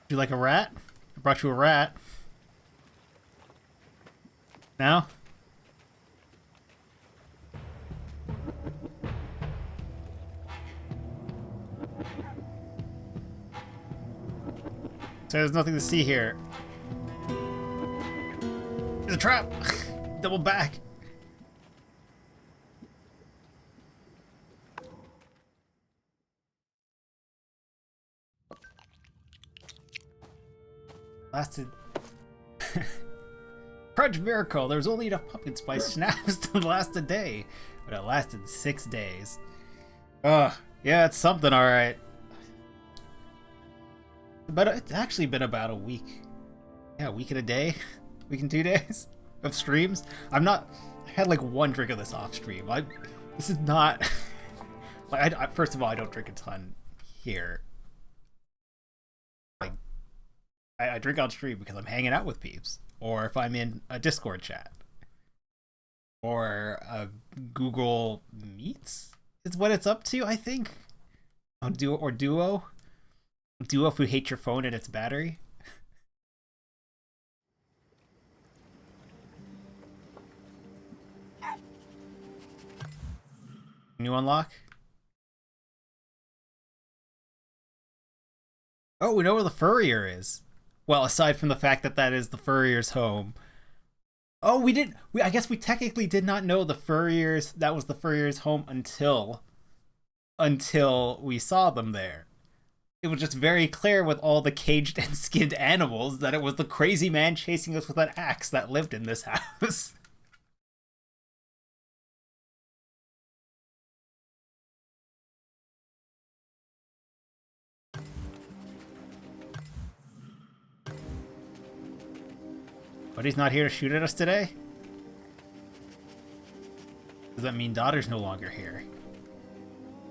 You like a rat? I brought you a rat. Now? So there's nothing to see here. There's a trap! Double back! Lasted... Crunch miracle! There was only enough pumpkin spice snaps to last a day, but it lasted 6 days. Ugh, yeah, it's something, alright. But it's actually been about a week. Yeah, a week and a day? Week and 2 days of streams? I had like 1 drink of this off stream. This is not... like, first of all, I don't drink a ton here. Like, I drink on stream because I'm hanging out with peeps. Or if I'm in a Discord chat. Or Google Meets is what it's up to, I think. On Duo. Duo if you hate your phone and its battery. New unlock? Oh, we know where the furrier is. Well, aside from the fact that that is the furrier's home. Oh, I guess we technically did not know that was the furrier's home until we saw them there. It was just very clear with all the caged and skinned animals that it was the crazy man chasing us with an axe that lived in this house. But he's not here to shoot at us today? Does that mean daughter's no longer here?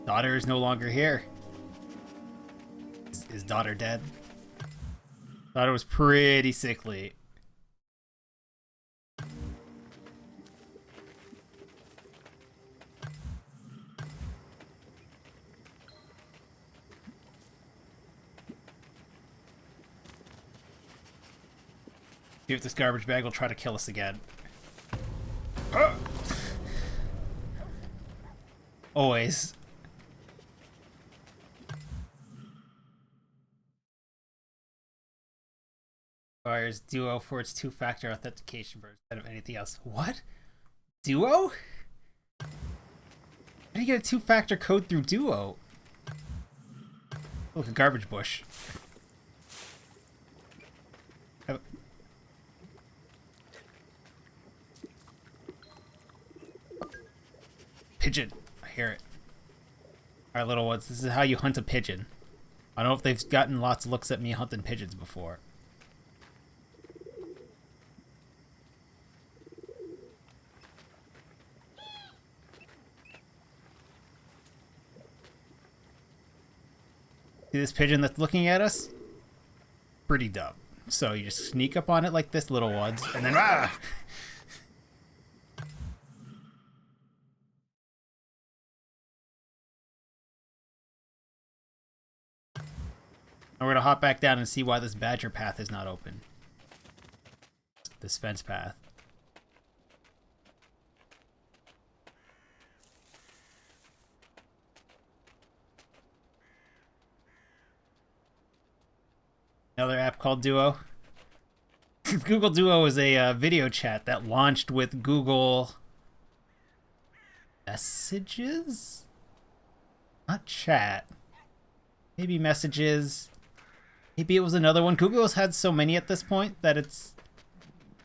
Daughter is no longer here. Is daughter dead? Daughter was pretty sickly. See if this garbage bag will try to kill us again. Always. Requires Duo for its 2-factor authentication instead of anything else. What? Duo? How do you get a 2-factor code through Duo? Look, a garbage bush. Pigeon. I hear it. Alright, little ones, this is how you hunt a pigeon. I don't know if they've gotten lots of looks at me hunting pigeons before. See this pigeon that's looking at us? Pretty dumb. So you just sneak up on it like this, little ones, and then ah! And we're gonna hop back down and see why this badger path is not open. This fence path. Another app called Duo. Google Duo is a video chat that launched with Google Messages? Not chat. Maybe Messages. Maybe it was another one. Google has had so many at this point that it's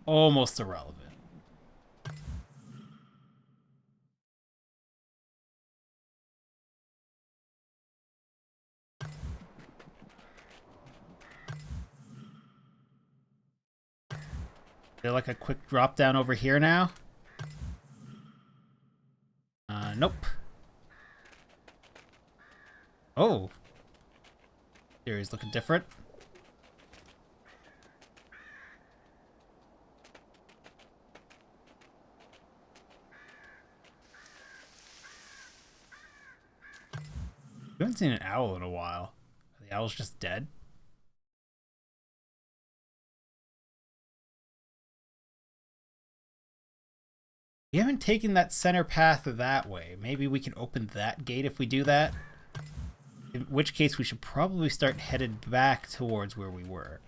almost irrelevant. Is there like a quick drop down over here now? Nope. Oh. He's looking different. We haven't seen an owl in a while. The owl's just dead. We haven't taken that center path that way. Maybe we can open that gate if we do that. In which case we should probably start headed back towards where we were.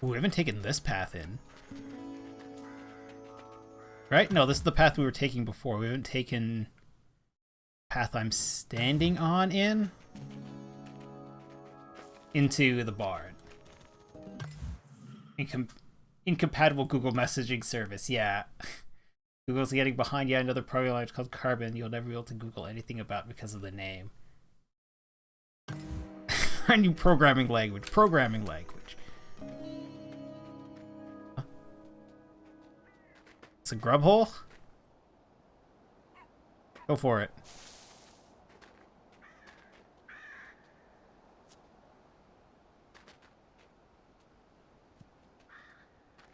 Ooh, we haven't taken this path in. Right? No, this is the path we were taking before. We haven't taken the path I'm standing on in. Into the barn. Incompatible Google messaging service, yeah. Google's getting behind yet another program language called Carbon you'll never be able to Google anything about because of the name. Our new programming language. Programming language. Huh? It's a grub hole? Go for it.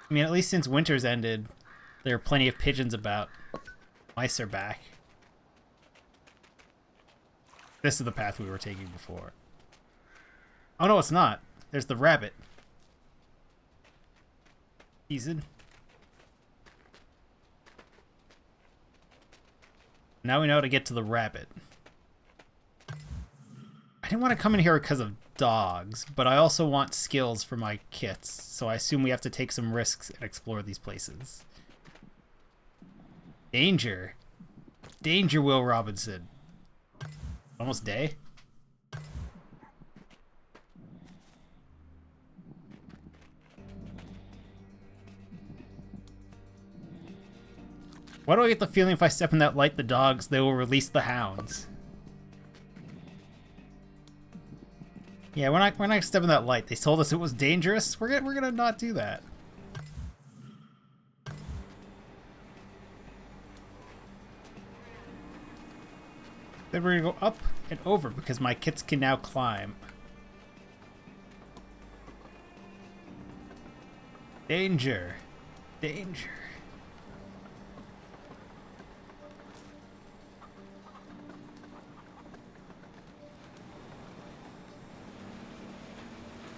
I mean, at least since winter's ended, there are plenty of pigeons about. Mice are back. This is the path we were taking before. Oh no, it's not. There's the rabbit. He's in. Now we know how to get to the rabbit. I didn't want to come in here because of dogs, but I also want skills for my kits, so I assume we have to take some risks and explore these places. Danger. Danger, Will Robinson. Almost day? Why do I get the feeling if I step in that light, the dogs, they will release the hounds? Yeah, we're not stepping that light. They told us it was dangerous. We're gonna not do that. Then we're gonna go up and over because my kits can now climb. Danger. Danger.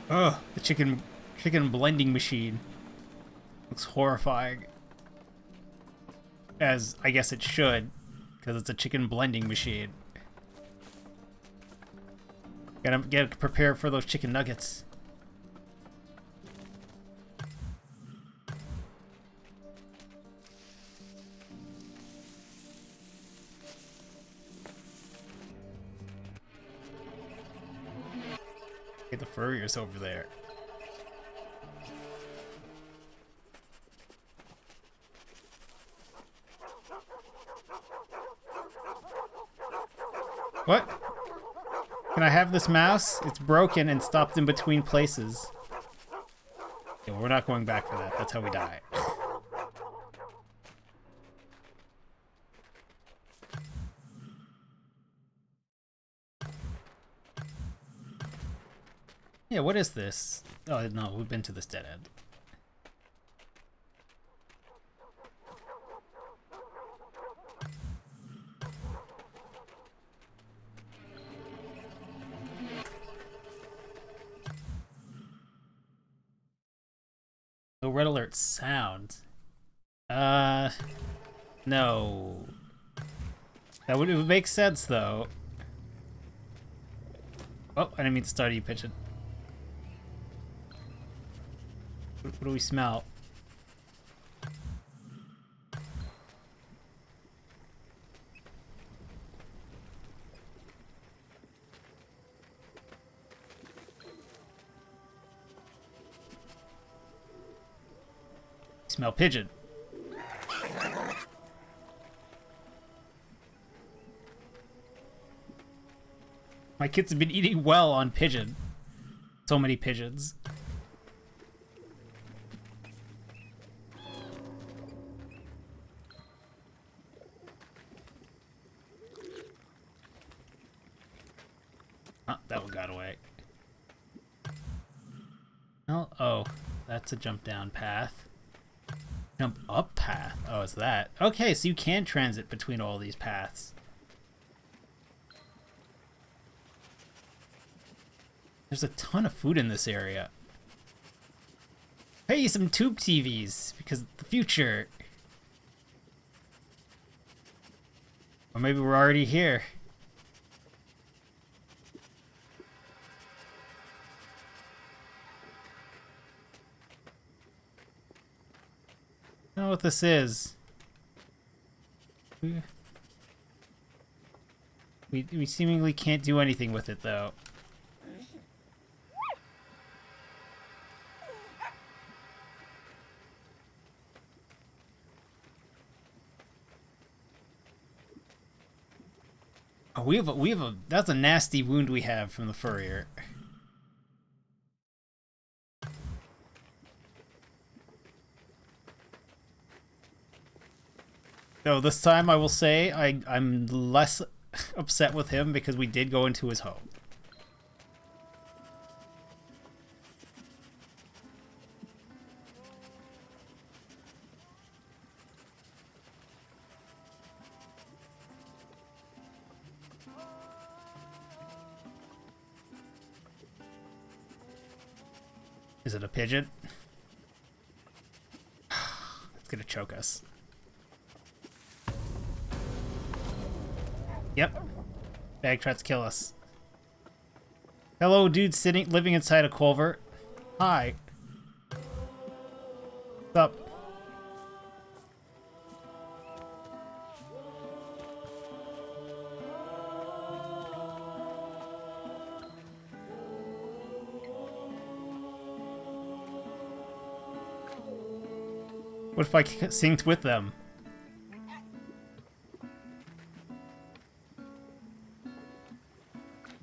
Ugh, the chicken blending machine. Looks horrifying. As I guess it should, because it's a chicken blending machine. Gotta get prepared for those chicken nuggets. Get the furriers over there. What? Can I have this mouse? It's broken and stopped in between places. Yeah, well, we're not going back for that. That's how we die. Yeah, what is this? Oh, no, we've been to this dead end. No red alert sound. No. That would make sense, though. Oh, I didn't mean to start you pigeon. What do we smell? Smell pigeon. My kids have been eating well on pigeon. So many pigeons. Oh, that one got away. Oh, that's a jump down path. Jump up path. Oh, it's that. Okay, so you can transit between all these paths. There's a ton of food in this area. Hey, some tube TVs, because the future. Or maybe we're already here. I don't know what this is. We seemingly can't do anything with it, though. Oh, that's a nasty wound we have from the furrier. Though this time I will say I'm less upset with him because we did go into his home. Is it a pigeon? It's gonna choke us. Yep. Bag tries to kill us. Hello, dude living inside a culvert. Hi. What's up? What if I synced with them?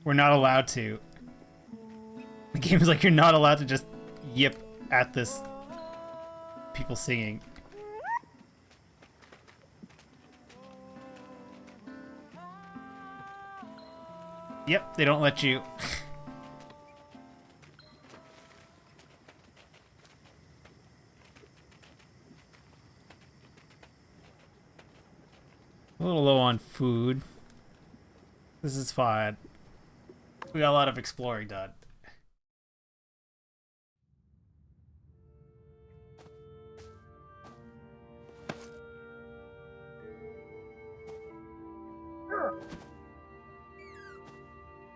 We're not allowed to. The game is like you're not allowed to just yip at this people singing. Yep, they don't let you. A little low on food. This is fine. We got a lot of exploring done.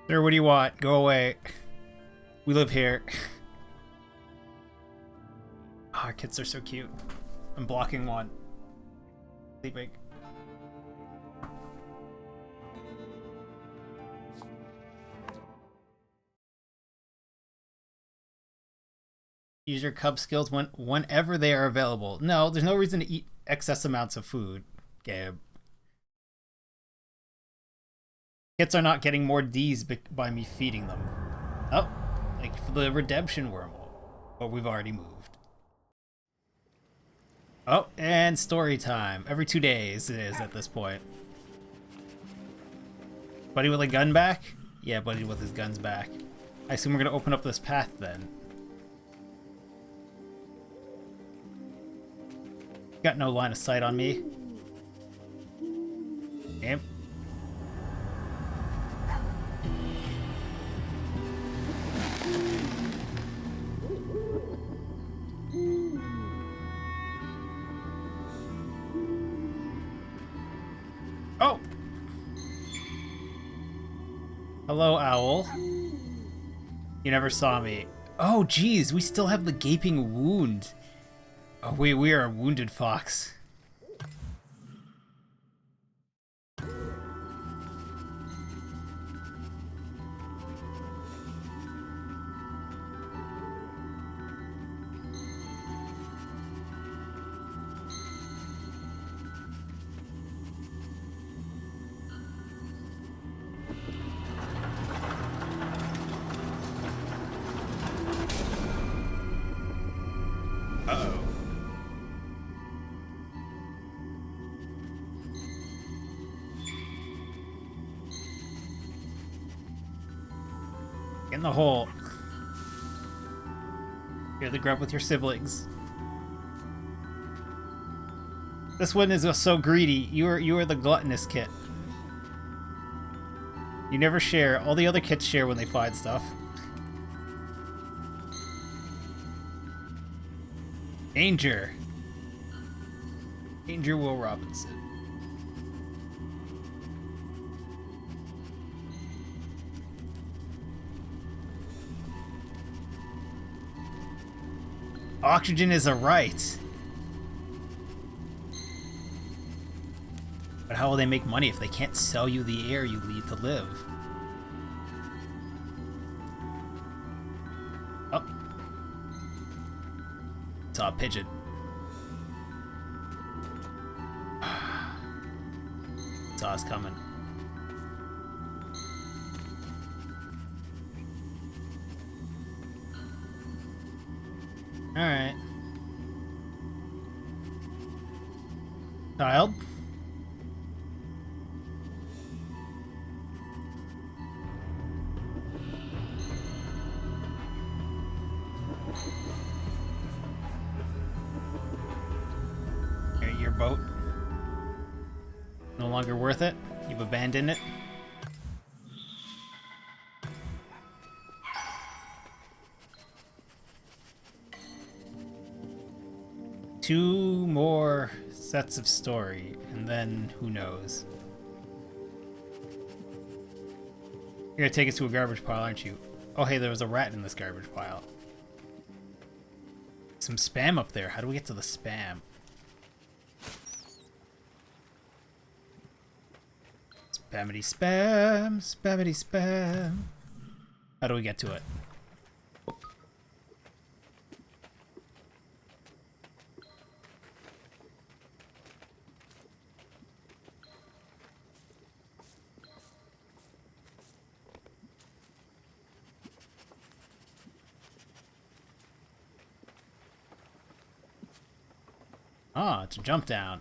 Sir, what do you want? Go away. We live here. Oh, our kids are so cute. I'm blocking one. Sleeping. Use your cub skills whenever they are available. No, there's no reason to eat excess amounts of food, Gabe. Kits are not getting more D's by me feeding them. Oh, thank you for the redemption wormhole. But we've already moved. Oh, and story time. Every 2 days it is at this point. Buddy with a gun back? Yeah, buddy with his guns back. I assume we're gonna open up this path then. Got no line of sight on me. Damn. Oh! Hello, owl. You never saw me. Oh, geez, we still have the gaping wound. Oh, we are a wounded fox. Uh-oh. Get in the hole. You're the grub with your siblings. This one is so greedy. You are the gluttonous kit. You never share. All the other kits share when they find stuff. Danger. Danger Will Robinson. Oxygen is a right. But how will they make money if they can't sell you the air you need to live? Oh. Saw a pigeon. Saw us coming. Alright. Child? Your boat. No longer worth it? You've abandoned it? Two more sets of story, and then who knows? You're gonna take us to a garbage pile, aren't you? Oh hey, there was a rat in this garbage pile. Some spam up there. How do we get to the spam? Spammity spam, spammity spam. How do we get to it? Ah, it's a jump down.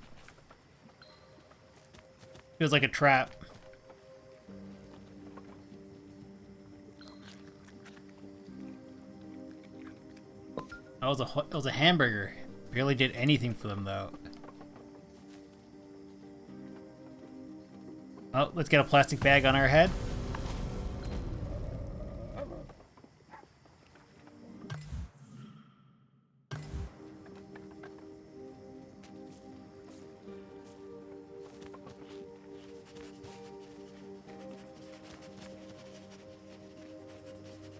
Feels like a trap. That was a hamburger. Barely did anything for them though. Oh, let's get a plastic bag on our head.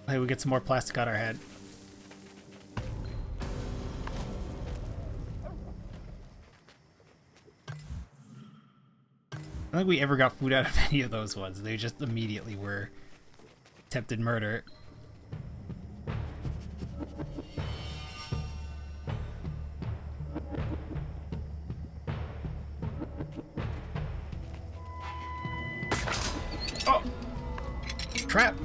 Hey, we get some more plastic on our head. I don't think we ever got food out of any of those ones. They just immediately were attempted murder. Oh! Trap!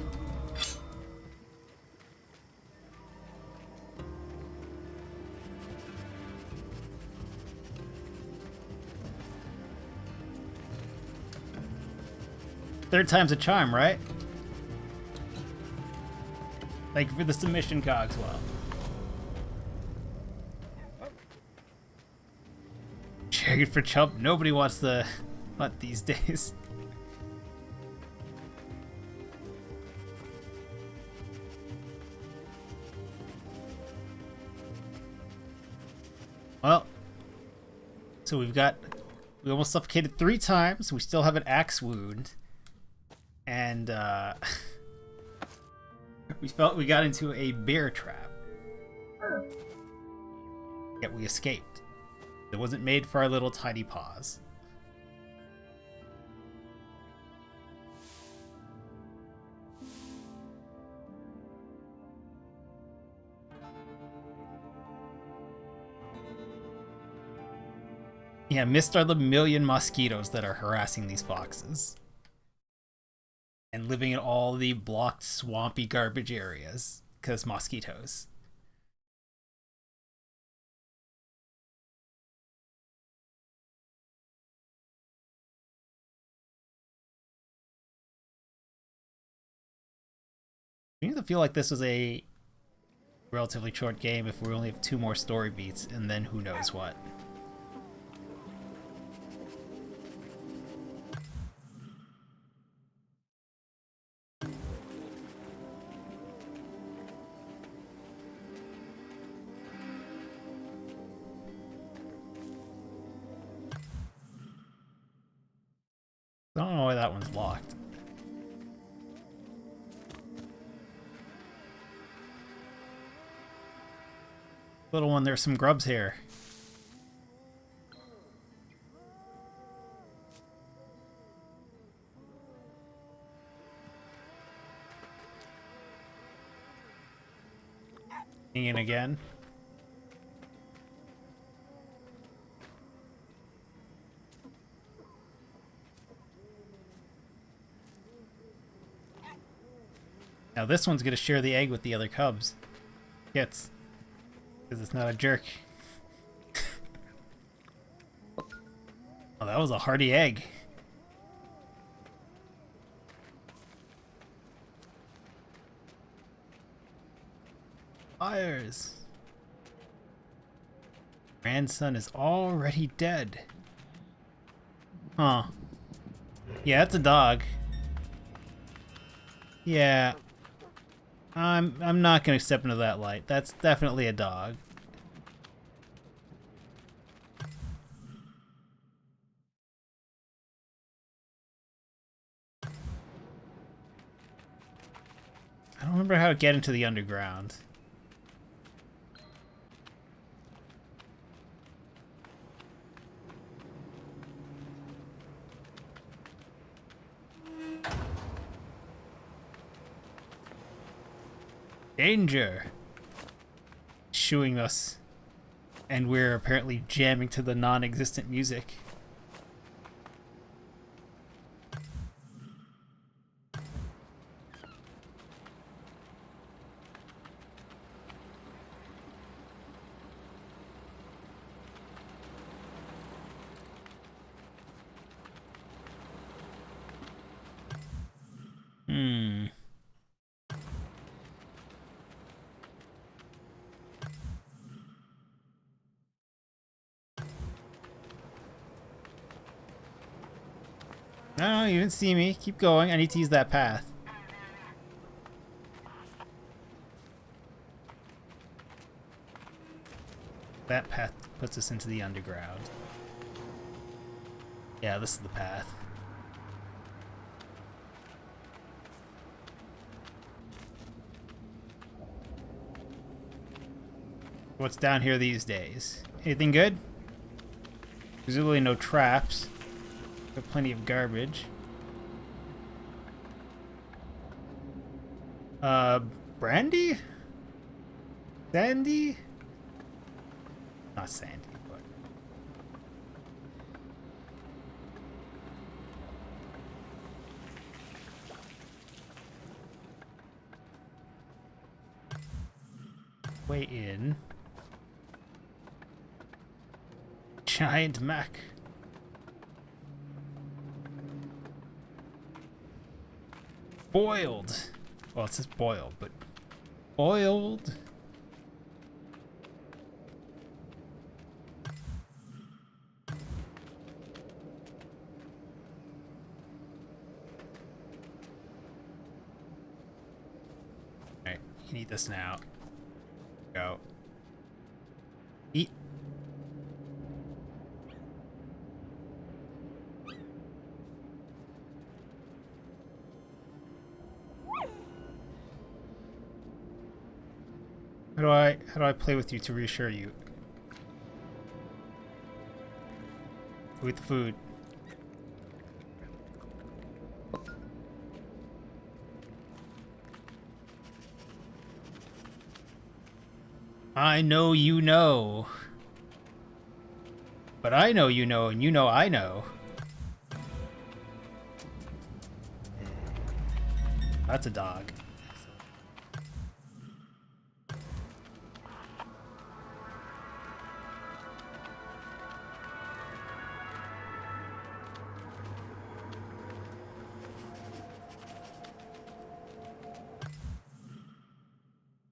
Third time's a charm, right? Thank you for the submission, Cogswell. Sharing for chump. Nobody wants the hunt these days. Well, so we almost suffocated 3 times. We still have an axe wound. And, we felt we got into a bear trap. Yet we escaped. It wasn't made for our little tiny paws. Yeah, mist are the million mosquitoes that are harassing these foxes. And living in all the blocked, swampy garbage areas. Because mosquitoes. I used to feel like this was a relatively short game if we only have 2 more story beats, and then who knows what. I don't know why that one's locked. Little one, there's some grubs here. In again. Now this one's gonna share the egg with the other cubs. Kits. Because it's not a jerk. Oh, that was a hearty egg. Fires. Grandson is already dead. Huh. Yeah, it's a dog. Yeah. I'm not gonna step into that light. That's definitely a dog. I don't remember how to get into the underground. Danger! Shooing us. And we're apparently jamming to the non-existent music. No, you didn't see me. Keep going. I need to use that path. That path puts us into the underground. Yeah, this is the path. What's down here these days? Anything good? Presumably no traps. Got plenty of garbage. Brandy? Sandy? Not Sandy, but... Way in. Giant Mac. Boiled. Well, it says boiled, but Boiled. Alright, you can eat this now. Go. Eat. How do I play with you to reassure you? With the food. I know you know. But I know you know, and you know I know. That's a dog.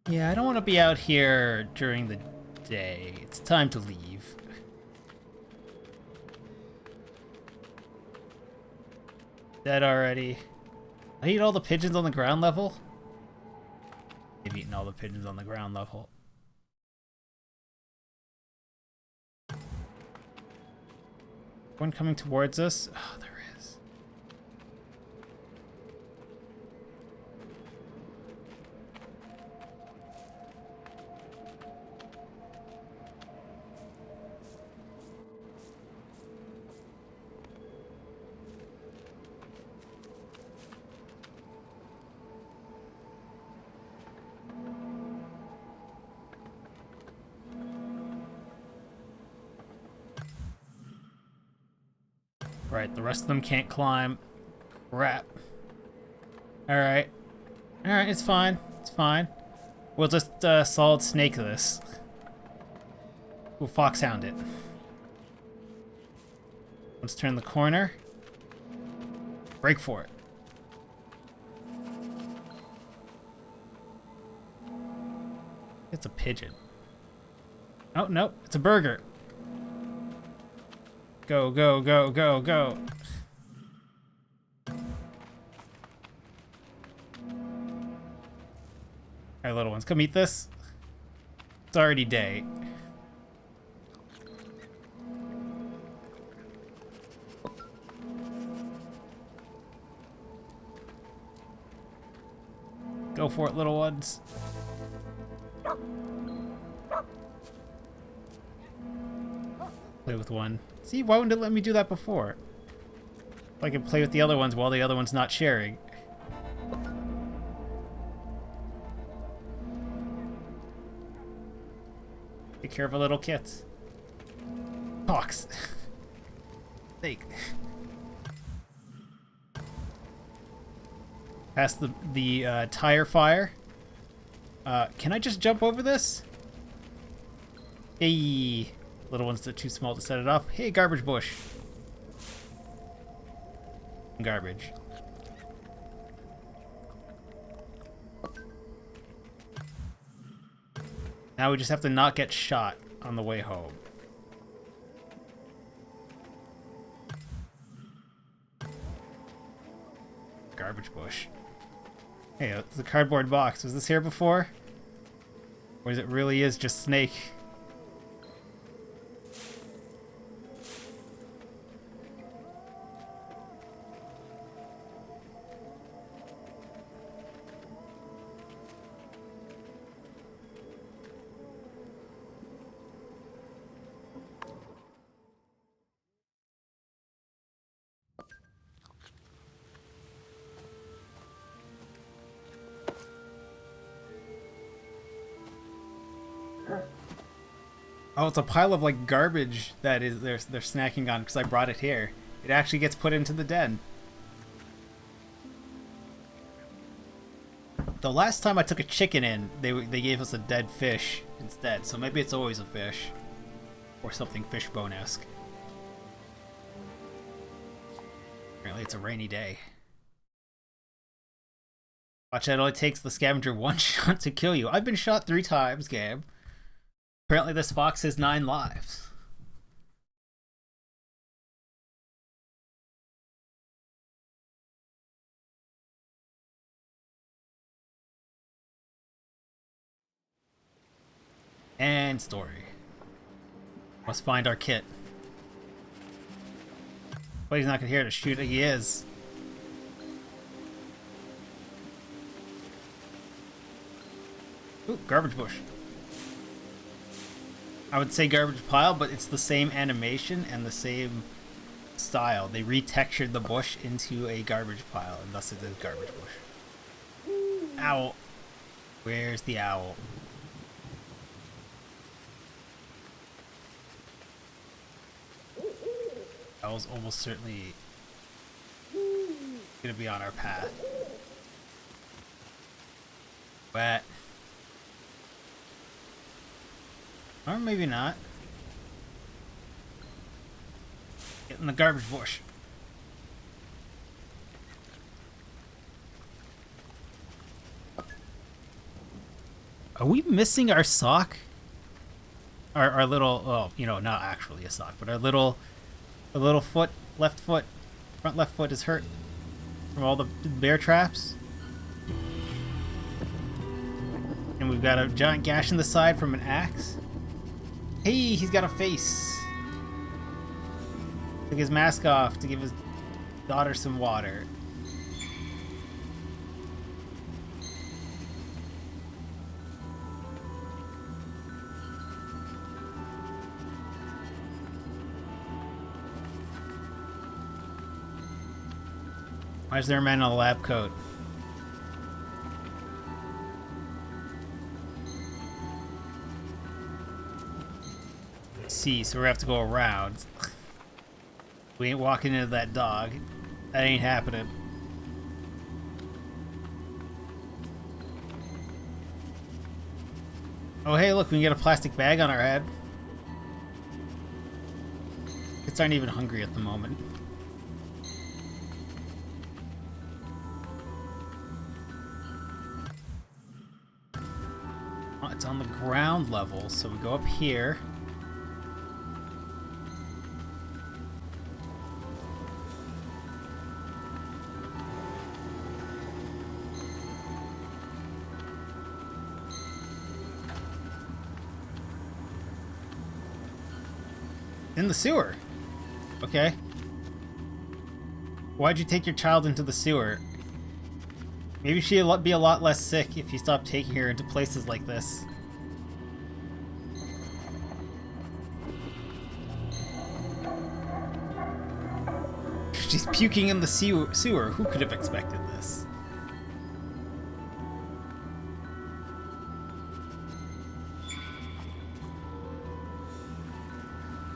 Yeah, I don't want to be out here during the day. It's time to leave. Dead already. I eat all the pigeons on the ground level? I've eaten all the pigeons on the ground level. One coming towards us? Oh, there is. Right, the rest of them can't climb. Crap. Alright. Alright, it's fine. It's fine. We'll just solid snake this. We'll foxhound it. Let's turn the corner. Break for it. It's a pigeon. Oh, no, it's a burger. Go, go, go, go, go. Alright, little ones, come eat this. It's already day. Go for it, little ones. Play with one. See, why wouldn't it let me do that before? I can play with the other ones while the other one's not sharing. Take care of a little kit. Fox. Snake. Past the tire fire. Can I just jump over this? Hey. Little ones are too small to set it off. Hey, garbage bush. Garbage. Now we just have to not get shot on the way home. Garbage bush. Hey, it's a cardboard box. Was this here before? Or is it really is just snake? Oh, it's a pile of like garbage that is they're snacking on because I brought it here. It actually gets put into the den. The last time I took a chicken in, they gave us a dead fish instead, so maybe it's always a fish. Or something fishbone-esque. Apparently it's a rainy day. Watch, it only takes the scavenger one shot to kill you. I've been shot 3 times, Gab. Apparently this fox has 9 lives. And story. Must find our kit. But he's not gonna hear to shoot. He is. Ooh, garbage bush. I would say garbage pile, but it's the same animation and the same style. They retextured the bush into a garbage pile, and thus it is garbage bush. Owl. Where's the owl? Owl's almost certainly gonna be on our path. Wet. Or maybe not. Get in the garbage bush. Are we missing our sock? Our little, oh, you know, not actually a sock, but our little foot, left foot, front left foot is hurt from all the bear traps. And we've got a giant gash in the side from an axe. Hey, he's got a face. Took his mask off to give his daughter some water. Why is there a man in a lab coat? See, so we have to go around. We ain't walking into that dog. That ain't happening. Oh hey, look, we can get a plastic bag on our head. Kids aren't even hungry at the moment. Oh, it's on the ground level, so we go up here. In the sewer. Okay. Why'd you take your child into the sewer? Maybe she'd be a lot less sick if you stopped taking her into places like this. She's puking in the sewer. Who could have expected this?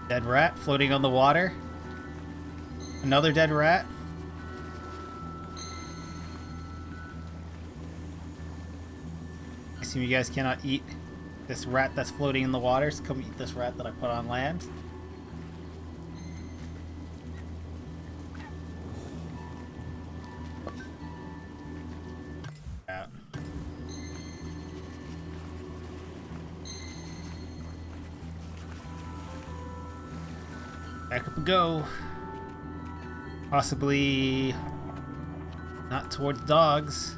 Dead rat floating on the water. Another dead rat. I assume you guys cannot eat this rat that's floating in the water, so come eat this rat that I put on land. Out. Back up we go. Possibly not towards dogs.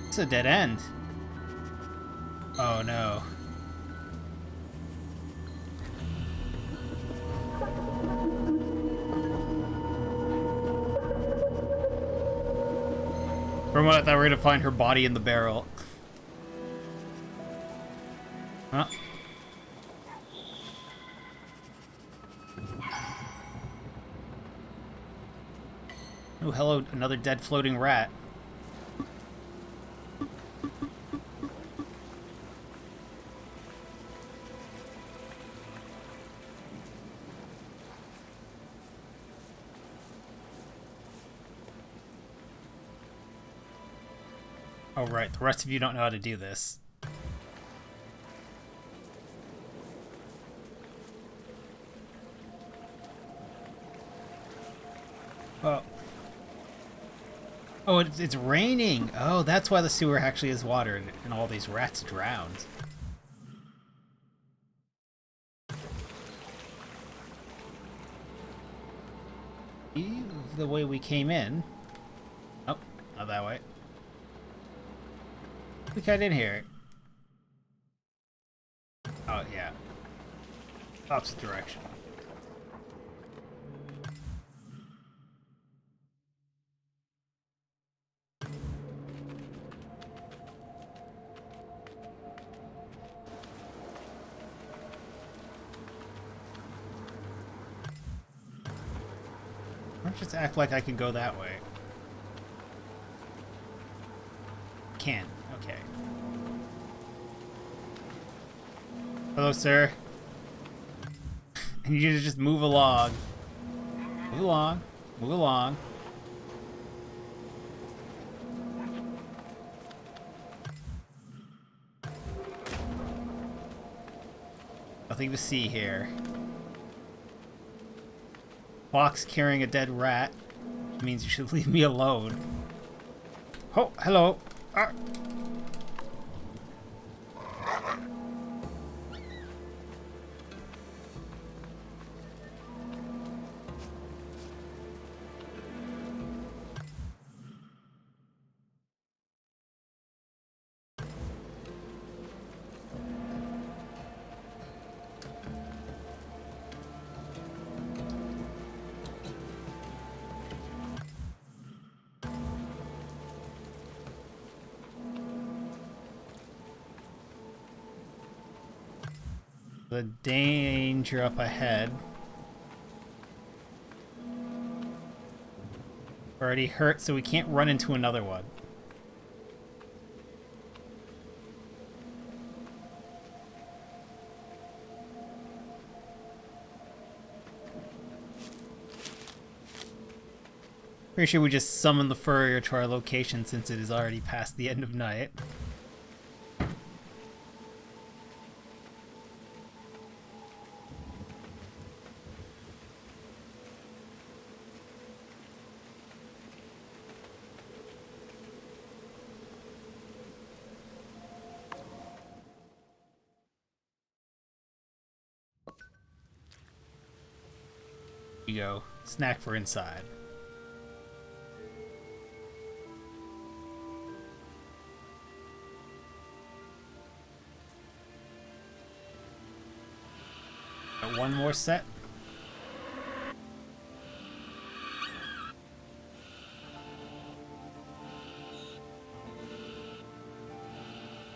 It's a dead end. Oh no. For a moment I thought we were gonna find her body in the barrel. Huh? Oh, hello, another dead floating rat. Oh, right, the rest of you don't know how to do this. Oh, it's raining. Oh, that's why the sewer actually is water and all these rats drowned. Leave the way we came in. Oh, not that way. We got in here. Oh, yeah. Opposite direction. Why don't you just act like I can go that way? Can. Okay. Hello, sir. I need you to just move along. Move along. Move along. Nothing to see here. Fox carrying a dead rat, which means you should leave me alone. Oh, hello. Ah. The danger up ahead. Already hurt, so we can't run into another one. Pretty sure we just summon the furrier to our location since it is already past the end of night. Here you go. Snack for inside. Got one more set.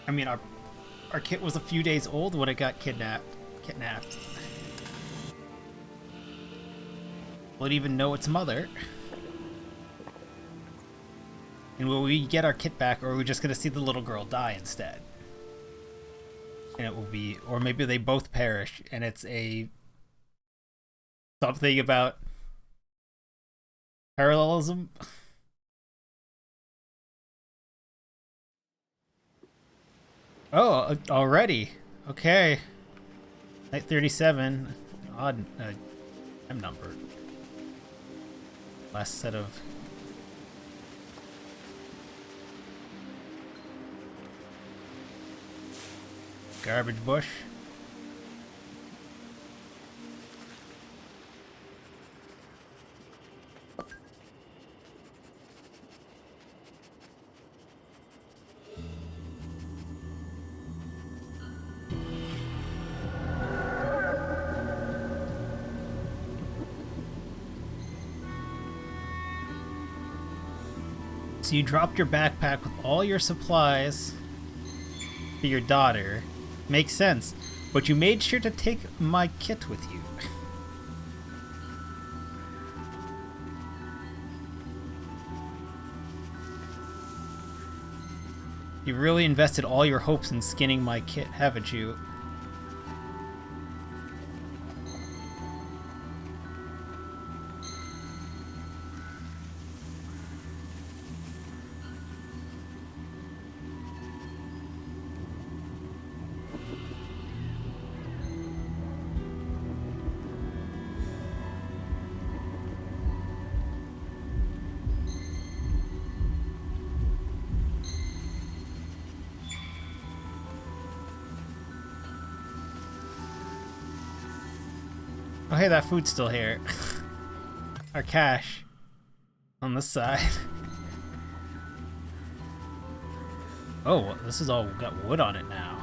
I mean, our kit was a few days old when it got kidnapped. Will it even know its mother? And will we get our kit back, or are we just gonna see the little girl die instead? And it will be, or maybe they both perish, and it's a something about parallelism. Oh, already. Okay. Night 37. Odd time number. Last set of... garbage bush. So you dropped your backpack with all your supplies to your daughter. Makes sense. But you made sure to take my kit with you. You really invested all your hopes in skinning my kit, haven't you? Oh, hey, that food's still here. Our cash. On this side. Oh, this is all got wood on it now.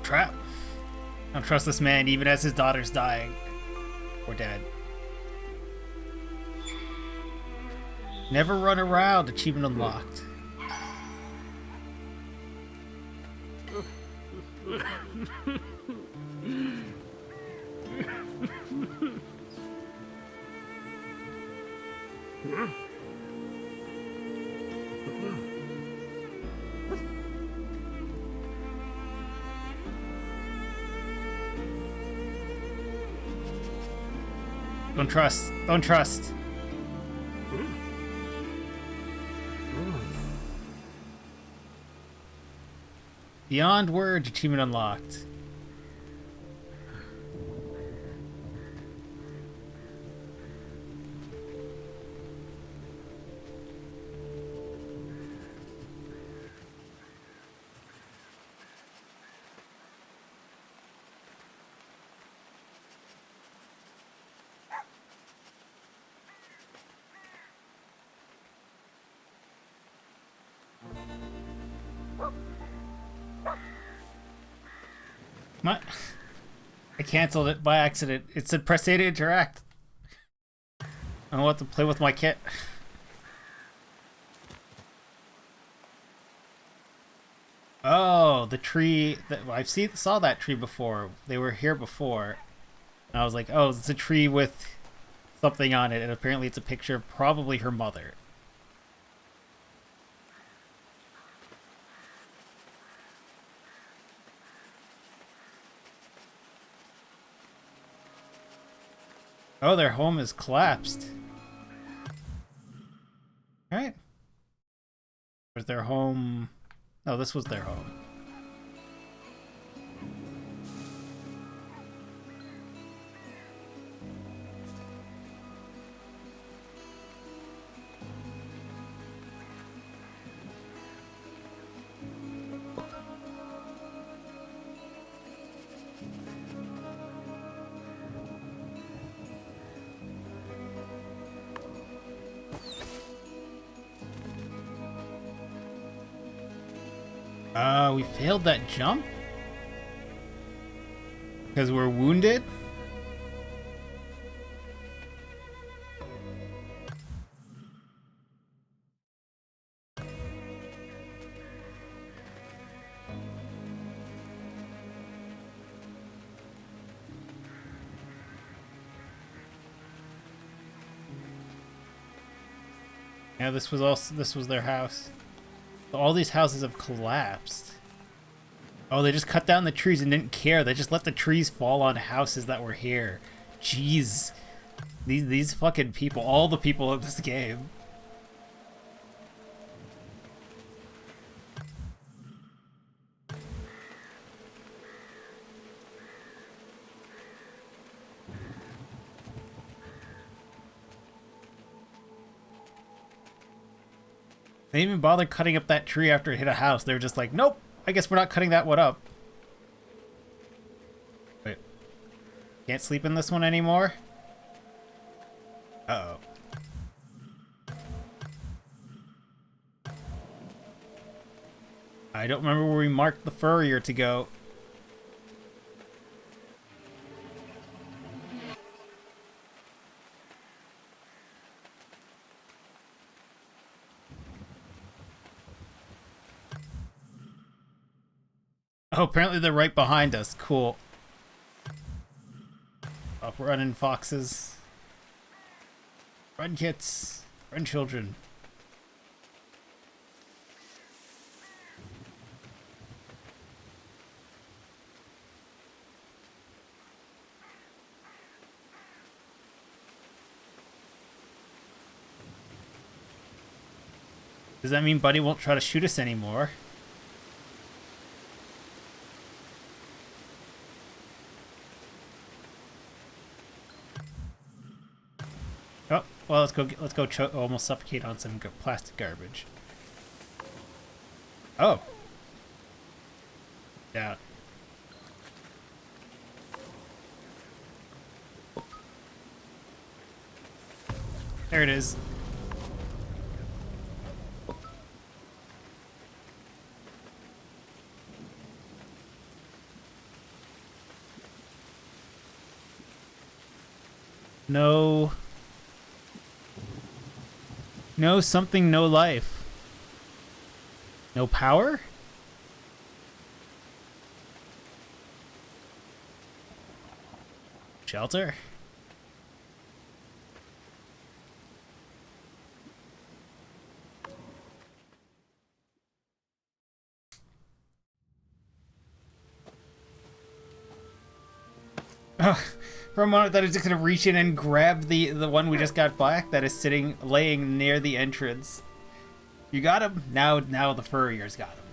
Trap. I don't trust this man even as his daughter's dying. Or dead. Never run around. Achievement unlocked. Don't trust. Don't trust. Beyond words, achievement unlocked. What? I canceled it by accident. It said press A to interact. I want to play with my kit. Oh, the tree that saw that tree before. They were here before. And I was like, oh, it's a tree with something on it, and apparently it's a picture of probably her mother. Oh, their home is collapsed. Alright. Was their home... No, this was their home. We failed that jump? Because we're wounded? Yeah, this was their house. All these houses have collapsed. Oh, they just cut down the trees and didn't care. They just let the trees fall on houses that were here. Jeez. These fucking people, all the people of this game. They didn't even bother cutting up that tree after it hit a house. They were just like, nope, I guess we're not cutting that one up. Wait. Can't sleep in this one anymore? Uh-oh. I don't remember where we marked the furrier to go. Oh, apparently they're right behind us. Cool. Stop running, foxes. Run, kids. Run, children. Does that mean Buddy won't try to shoot us anymore? Oh, well, let's go almost suffocate on some plastic garbage. Oh. Yeah. There it is. No. No something, no life. No power? Shelter? Oh, for a moment, that is just gonna reach in and grab the one we just got back that is laying near the entrance. You got him? Now the furrier's got him.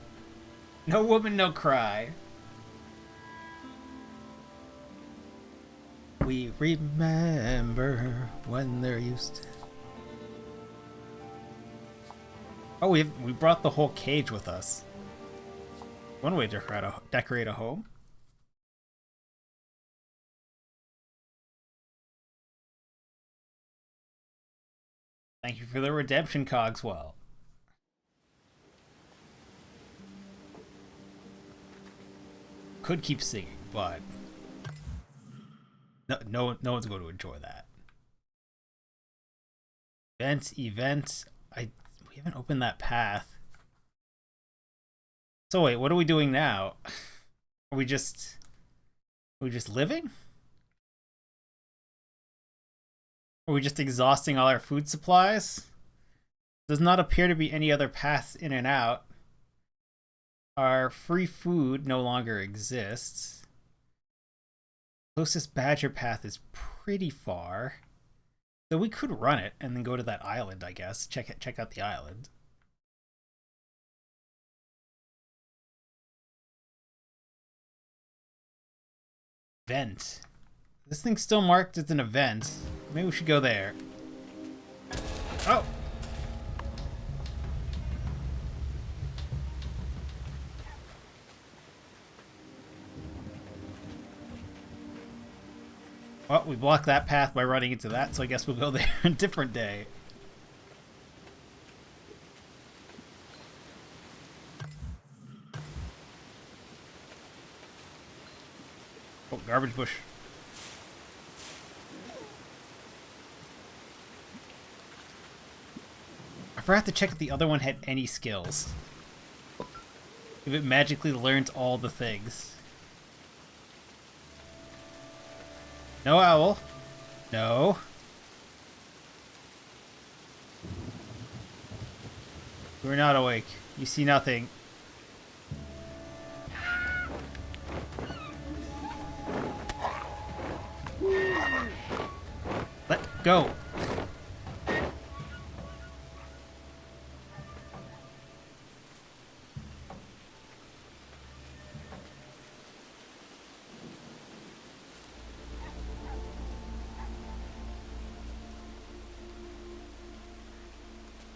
No woman, no cry. We remember when there used to... Oh, we brought the whole cage with us. One way to decorate a home. Thank you for the redemption, Cogswell. Could keep singing, but no one's going to enjoy that. Events. We haven't opened that path. So wait, what are we doing now? Are we just living? Are we just exhausting all our food supplies? Does not appear to be any other paths in and out. Our free food no longer exists. Closest badger path is pretty far. So we could run it and then go to that island, I guess. Check out the island. Event. This thing's still marked as an event. Maybe we should go there. Oh! Well, we blocked that path by running into that, so I guess we'll go there a different day. Oh, garbage bush. I forgot to check if the other one had any skills. If it magically learns all the things. No owl. No. You are not awake. You see nothing. Let go.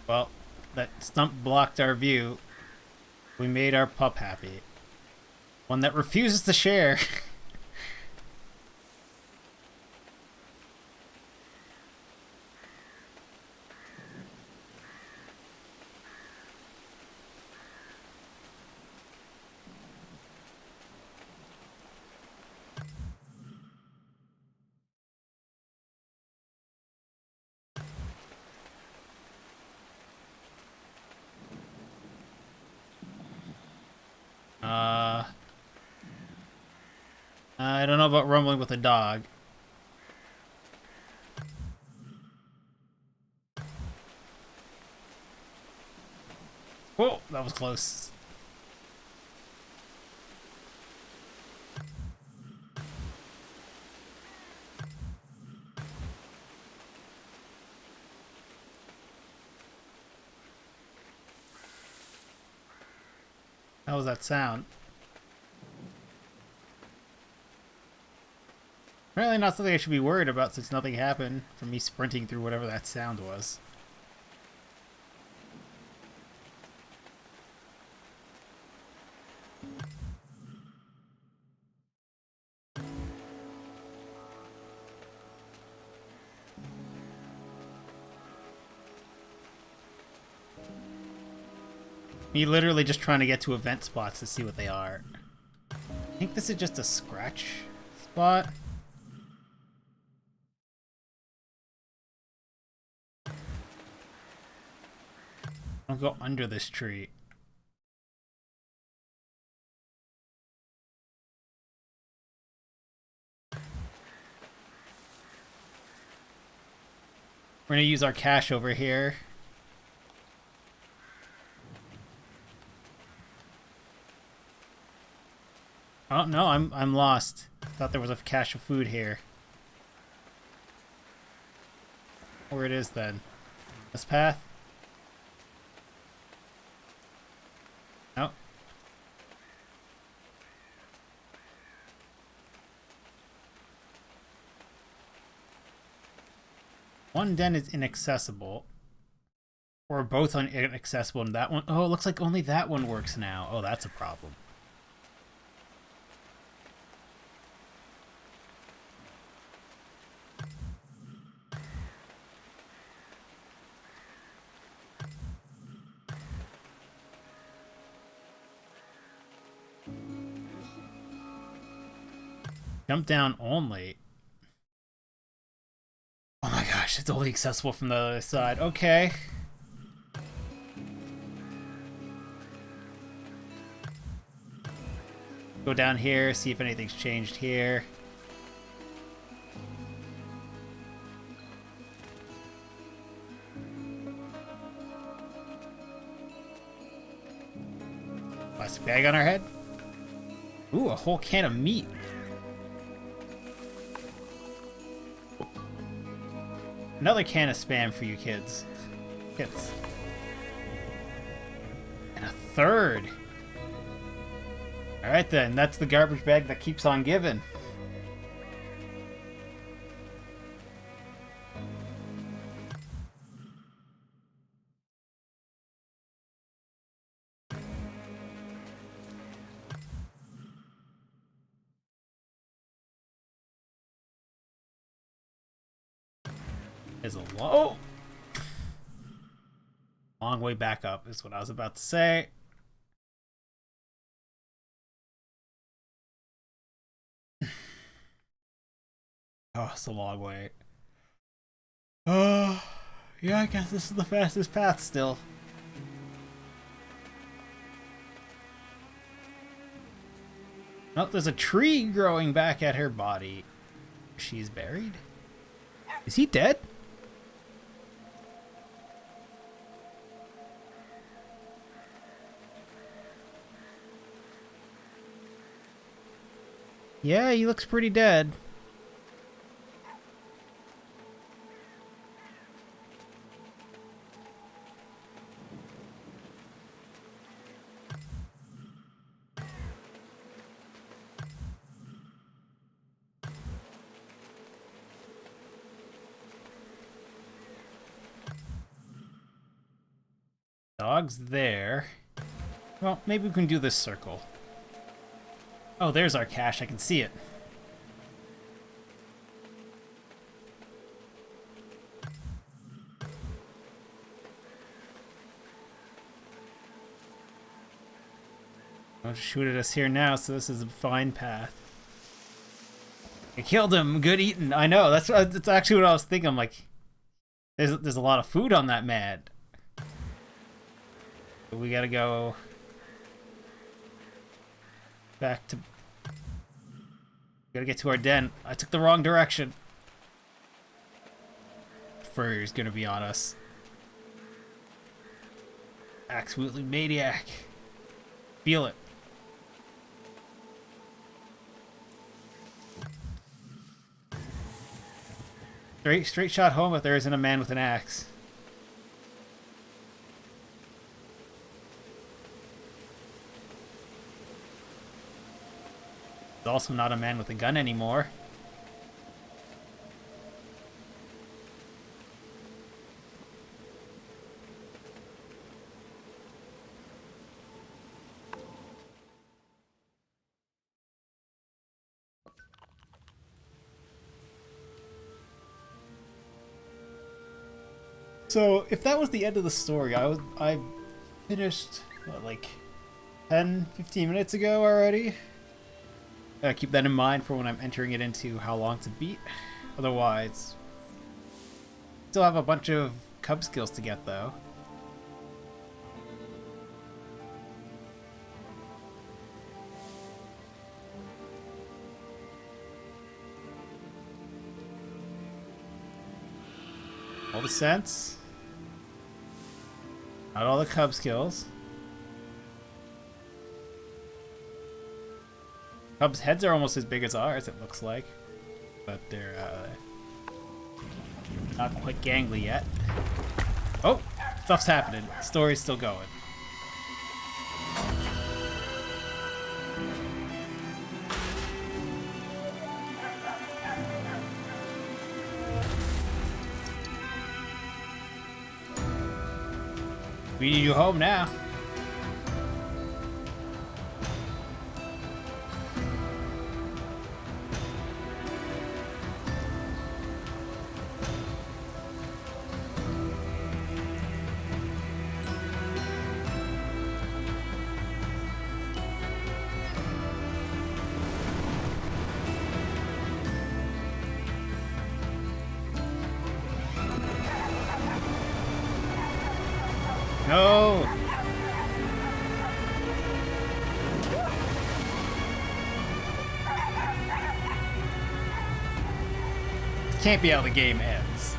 Well, that stump blocked our view. We made our pup happy. One that refuses to share. I don't know about rumbling with a dog. Whoa, that was close. How was that sound? Apparently not something I should be worried about since nothing happened from me sprinting through whatever that sound was. Me literally just trying to get to event spots to see what they are. I think this is just a scratch spot. I'll go under this tree. We're gonna use our cache over here. Oh no, I'm lost. Thought there was a cache of food here. Where it is then? This path? No. One den is inaccessible. Or both inaccessible and that one. Oh, it looks like only that one works now. Oh, that's a problem. Jump down only. Oh my gosh, it's only accessible from the other side. Okay. Go down here, see if anything's changed here. Plastic bag on our head. Ooh, a whole can of meat. Another can of Spam for you kids. Kids. And a third. Alright then, that's the garbage bag that keeps on giving. Is a long way back up is what I was about to say. Oh, it's a long way. Oh, yeah, I guess this is the fastest path still. Oh, there's a tree growing back at her body. She's buried? Is he dead? Yeah, he looks pretty dead. Dog's there. Well, maybe we can do this circle. Oh, there's our cache. I can see it. I'll just shoot at us here now, so this is a fine path. I killed him. Good eating. I know. That's actually what I was thinking. I'm like, there's a lot of food on that man. But we gotta go back to. Gotta get to our den. I took the wrong direction. Furrier's gonna be on us. Axe-wielding maniac. Feel it. Straight shot home if there isn't a man with an axe. There's also not a man with a gun anymore. So, if that was the end of the story, I finished, what, like 10, 15 minutes ago already? Keep that in mind for when I'm entering it into how long to beat. Otherwise, still have a bunch of cub skills to get, though. All the scents. Not all the cub skills. Cubs' heads are almost as big as ours, it looks like. But they're, not quite gangly yet. Oh! Stuff's happening. Story's still going. We need you home now. No! This can't be how the game ends.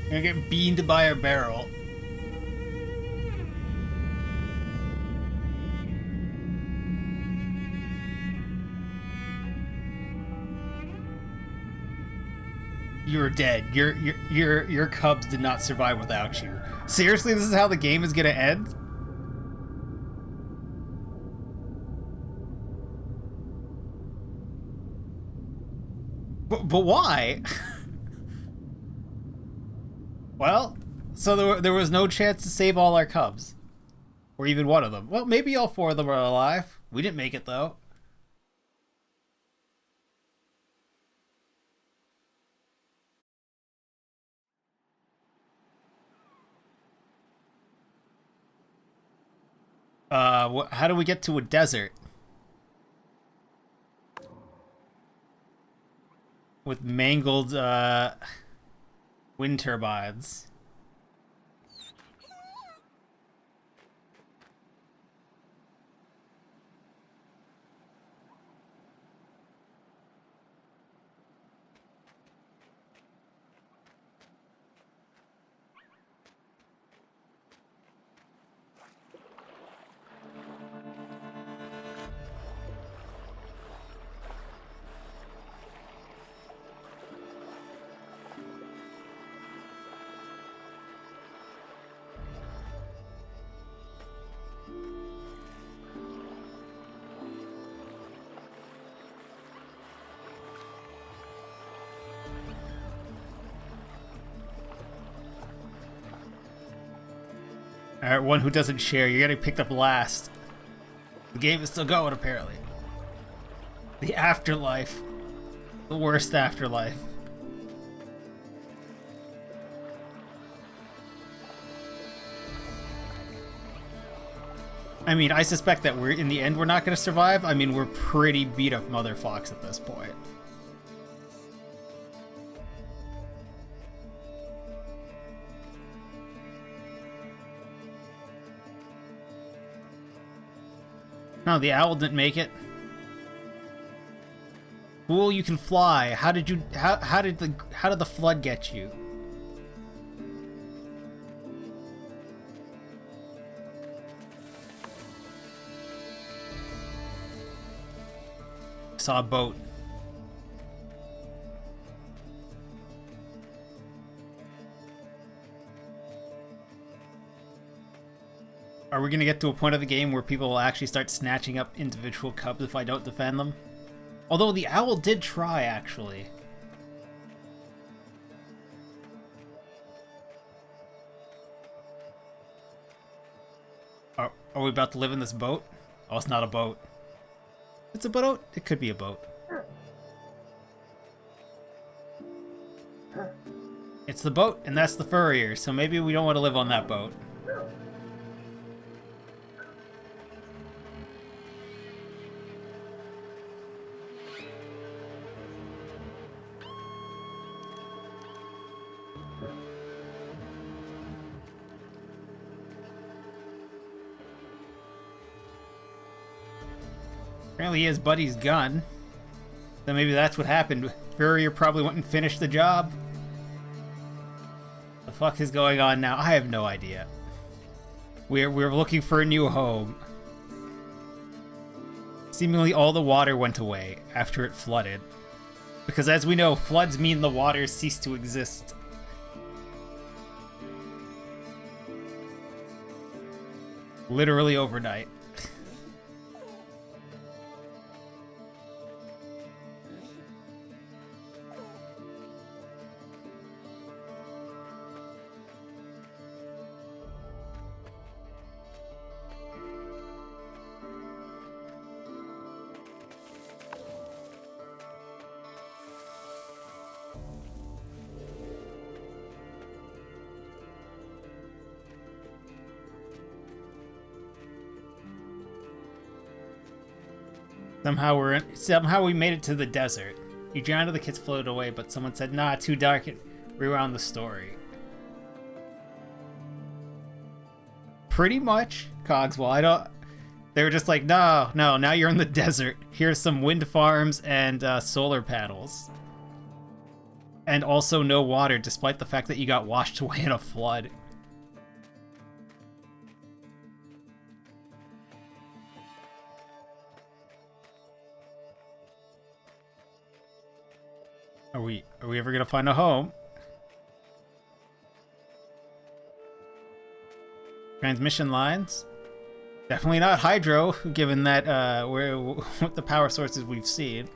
I'm gonna get beamed by a barrel. You're dead. Your cubs did not survive without you. Seriously, this is how the game is gonna end? But why? Well, so there was no chance to save all our cubs. Or even one of them. Well, maybe all four of them are alive. We didn't make it, though. How do we get to a desert? With mangled, wind turbines. Alright, one who doesn't share. You're getting picked up last. The game is still going, apparently. The afterlife. The worst afterlife. I mean, I suspect that in the end we're not going to survive. I mean, we're pretty beat up Mother Fox at this point. No, the owl didn't make it. Fool, you can fly. How did the flood get you? saw a boat. Are we gonna get to a point of the game where people will actually start snatching up individual cubs if I don't defend them? Although the owl did try, actually. Are we about to live in this boat? Oh, it's not a boat. It's a boat? It could be a boat. It's the boat, and that's the furrier, so maybe we don't want to live on that boat. Apparently he has Buddy's gun. So maybe that's what happened. Furrier probably went and finished the job. The fuck is going on now? I have no idea. We're looking for a new home. Seemingly all the water went away after it flooded. Because as we know, floods mean the waters cease to exist. Literally overnight. Somehow we made it to the desert. You drowned and the kids floated away, but someone said, nah, too dark, and rewound the story. Pretty much, Cogswell. They were just like, no, now you're in the desert. Here's some wind farms and solar panels. And also no water, despite the fact that you got washed away in a flood. Are we ever gonna find a home? Transmission lines? Definitely not hydro, given that what the power sources we've seen.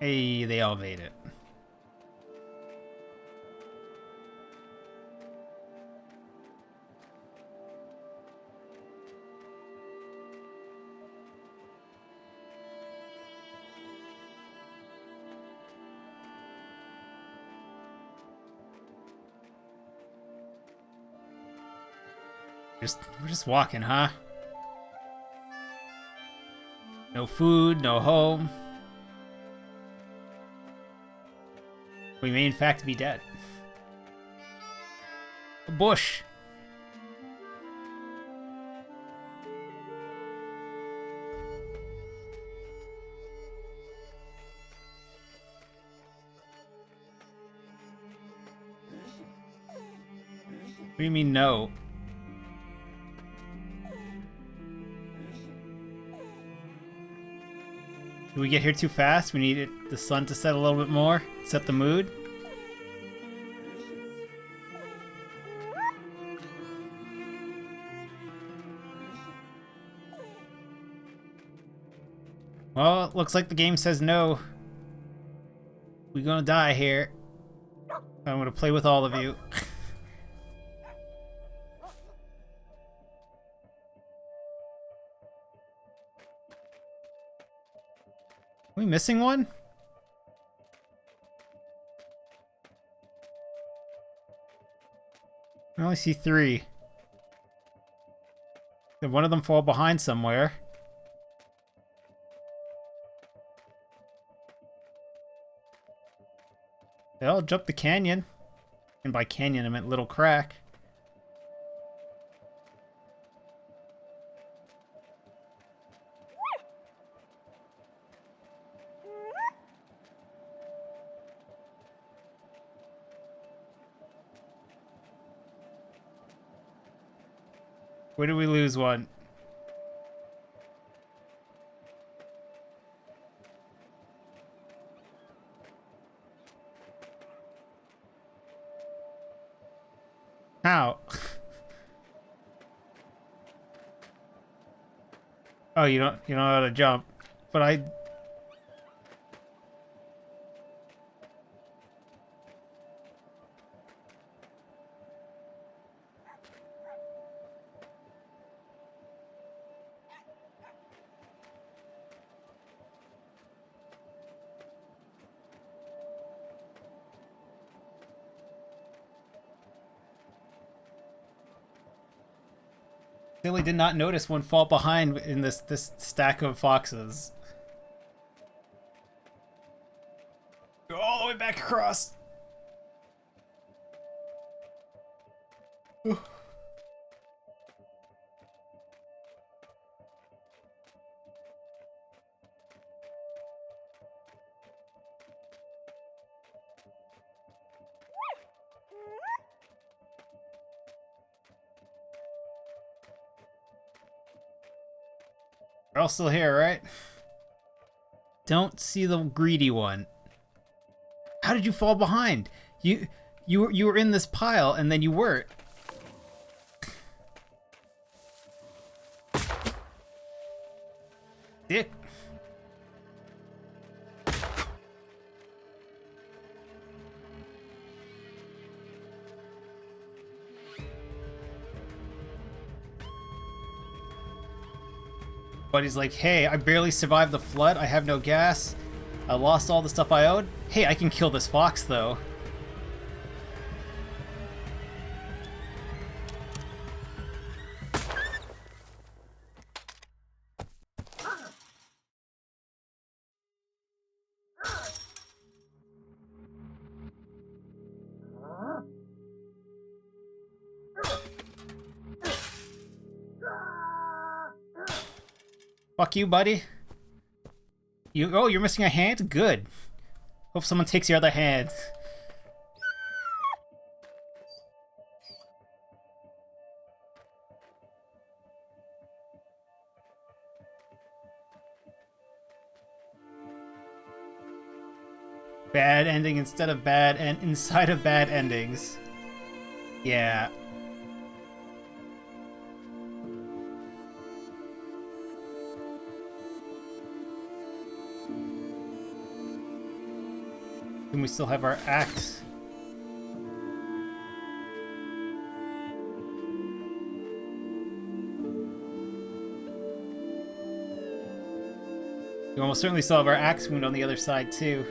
Hey, they all made it. We're just walking, huh? No food, no home. We may in fact be dead. A bush. What do you mean no? Did we get here too fast? We needed the sun to set a little bit more, set the mood. Well, it looks like the game says no. We're gonna die here. I'm gonna play with all of you. Are we missing one? I only see 3. Did one of them fall behind somewhere? They all jumped the canyon. And by canyon, I meant little crack. Where did we lose one? How? Oh, you don't know how to jump. But I really did not notice one fall behind in this stack of foxes. Go all the way back across. We're all still here, right? Don't see the greedy one. How did you fall behind? You were in this pile and then you weren't. Dick. Buddy's like, hey, I barely survived the flood. I have no gas. I lost all the stuff I owed. Hey, I can kill this fox, though. Fuck you, buddy. Oh, you're missing a hand? Good. Hope someone takes your other hand. Bad ending instead of bad and inside of bad endings. Yeah. And we still have our axe. We almost certainly still have our axe wound on the other side, too.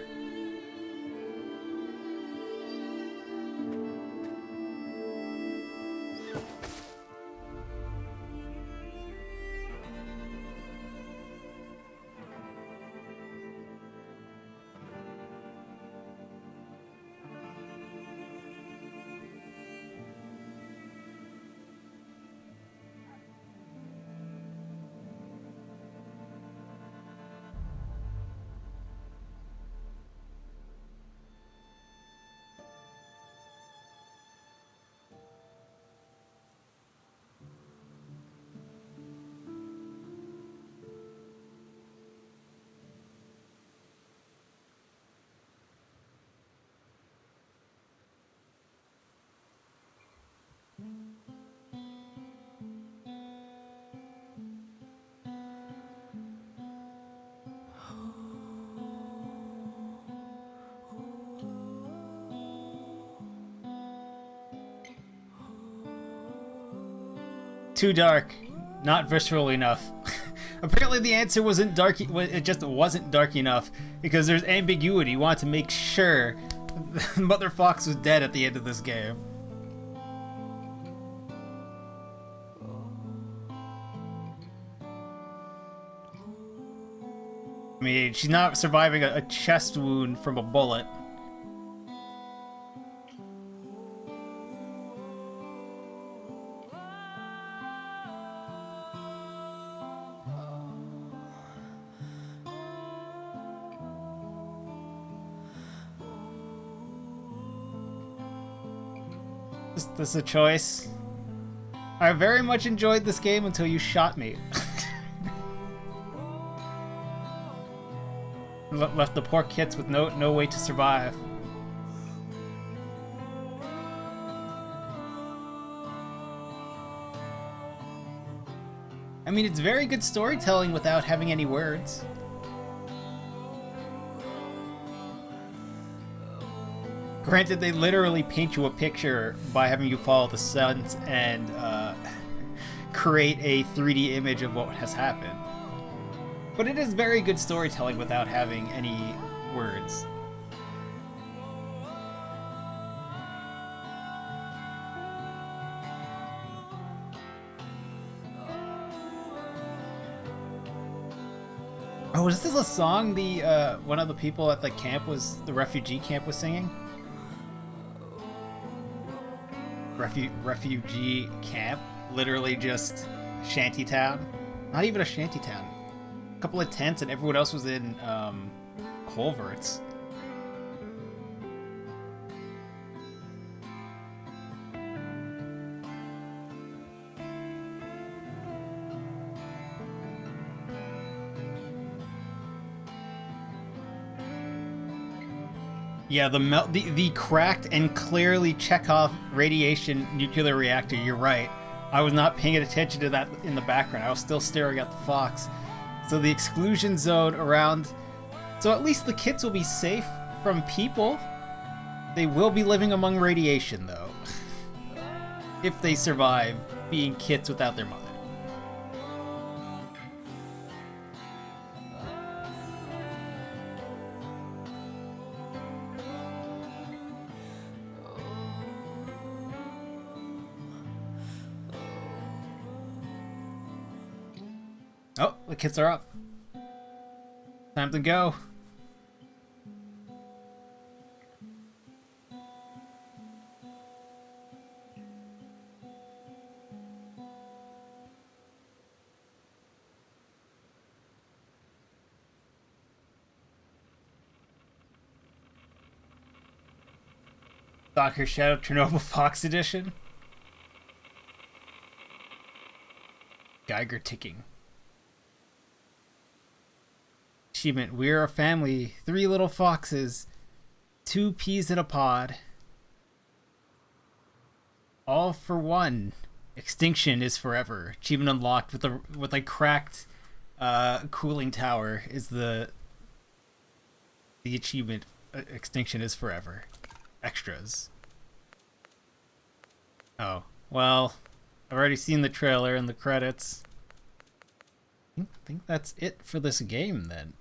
Too dark. Not visceral enough. Apparently the answer wasn't dark, it just wasn't dark enough because there's ambiguity. You want to make sure Mother Fox was dead at the end of this game. I mean, she's not surviving a chest wound from a bullet. Is this a choice? I very much enjoyed this game until you shot me. Left the poor kids with no way to survive. I mean, it's very good storytelling without having any words. Granted, they literally paint you a picture by having you follow the suns and create a 3D image of what has happened. But it is very good storytelling without having any words. Oh, is this a song the one of the people at the camp the refugee camp was singing? Refugee camp, literally just shantytown. Not even a shantytown. A couple of tents and everyone else was in culverts. Yeah, the cracked and clearly Chekhov radiation nuclear reactor, you're right. I was not paying attention to that in the background. I was still staring at the fox. So the exclusion zone around... So at least the kids will be safe from people. They will be living among radiation, though. If they survive being kids without their mother. Oh, the kits are up. Time to go. Stalker Shadow Chernobyl Fox Edition. Geiger ticking. Achievement. We're a family. 3 little foxes. 2 peas in a pod. All for one. Extinction is forever. Achievement unlocked with a cracked cooling tower is the achievement. Extinction is forever. Extras. Oh, well, I've already seen the trailer and the credits. I think that's it for this game then.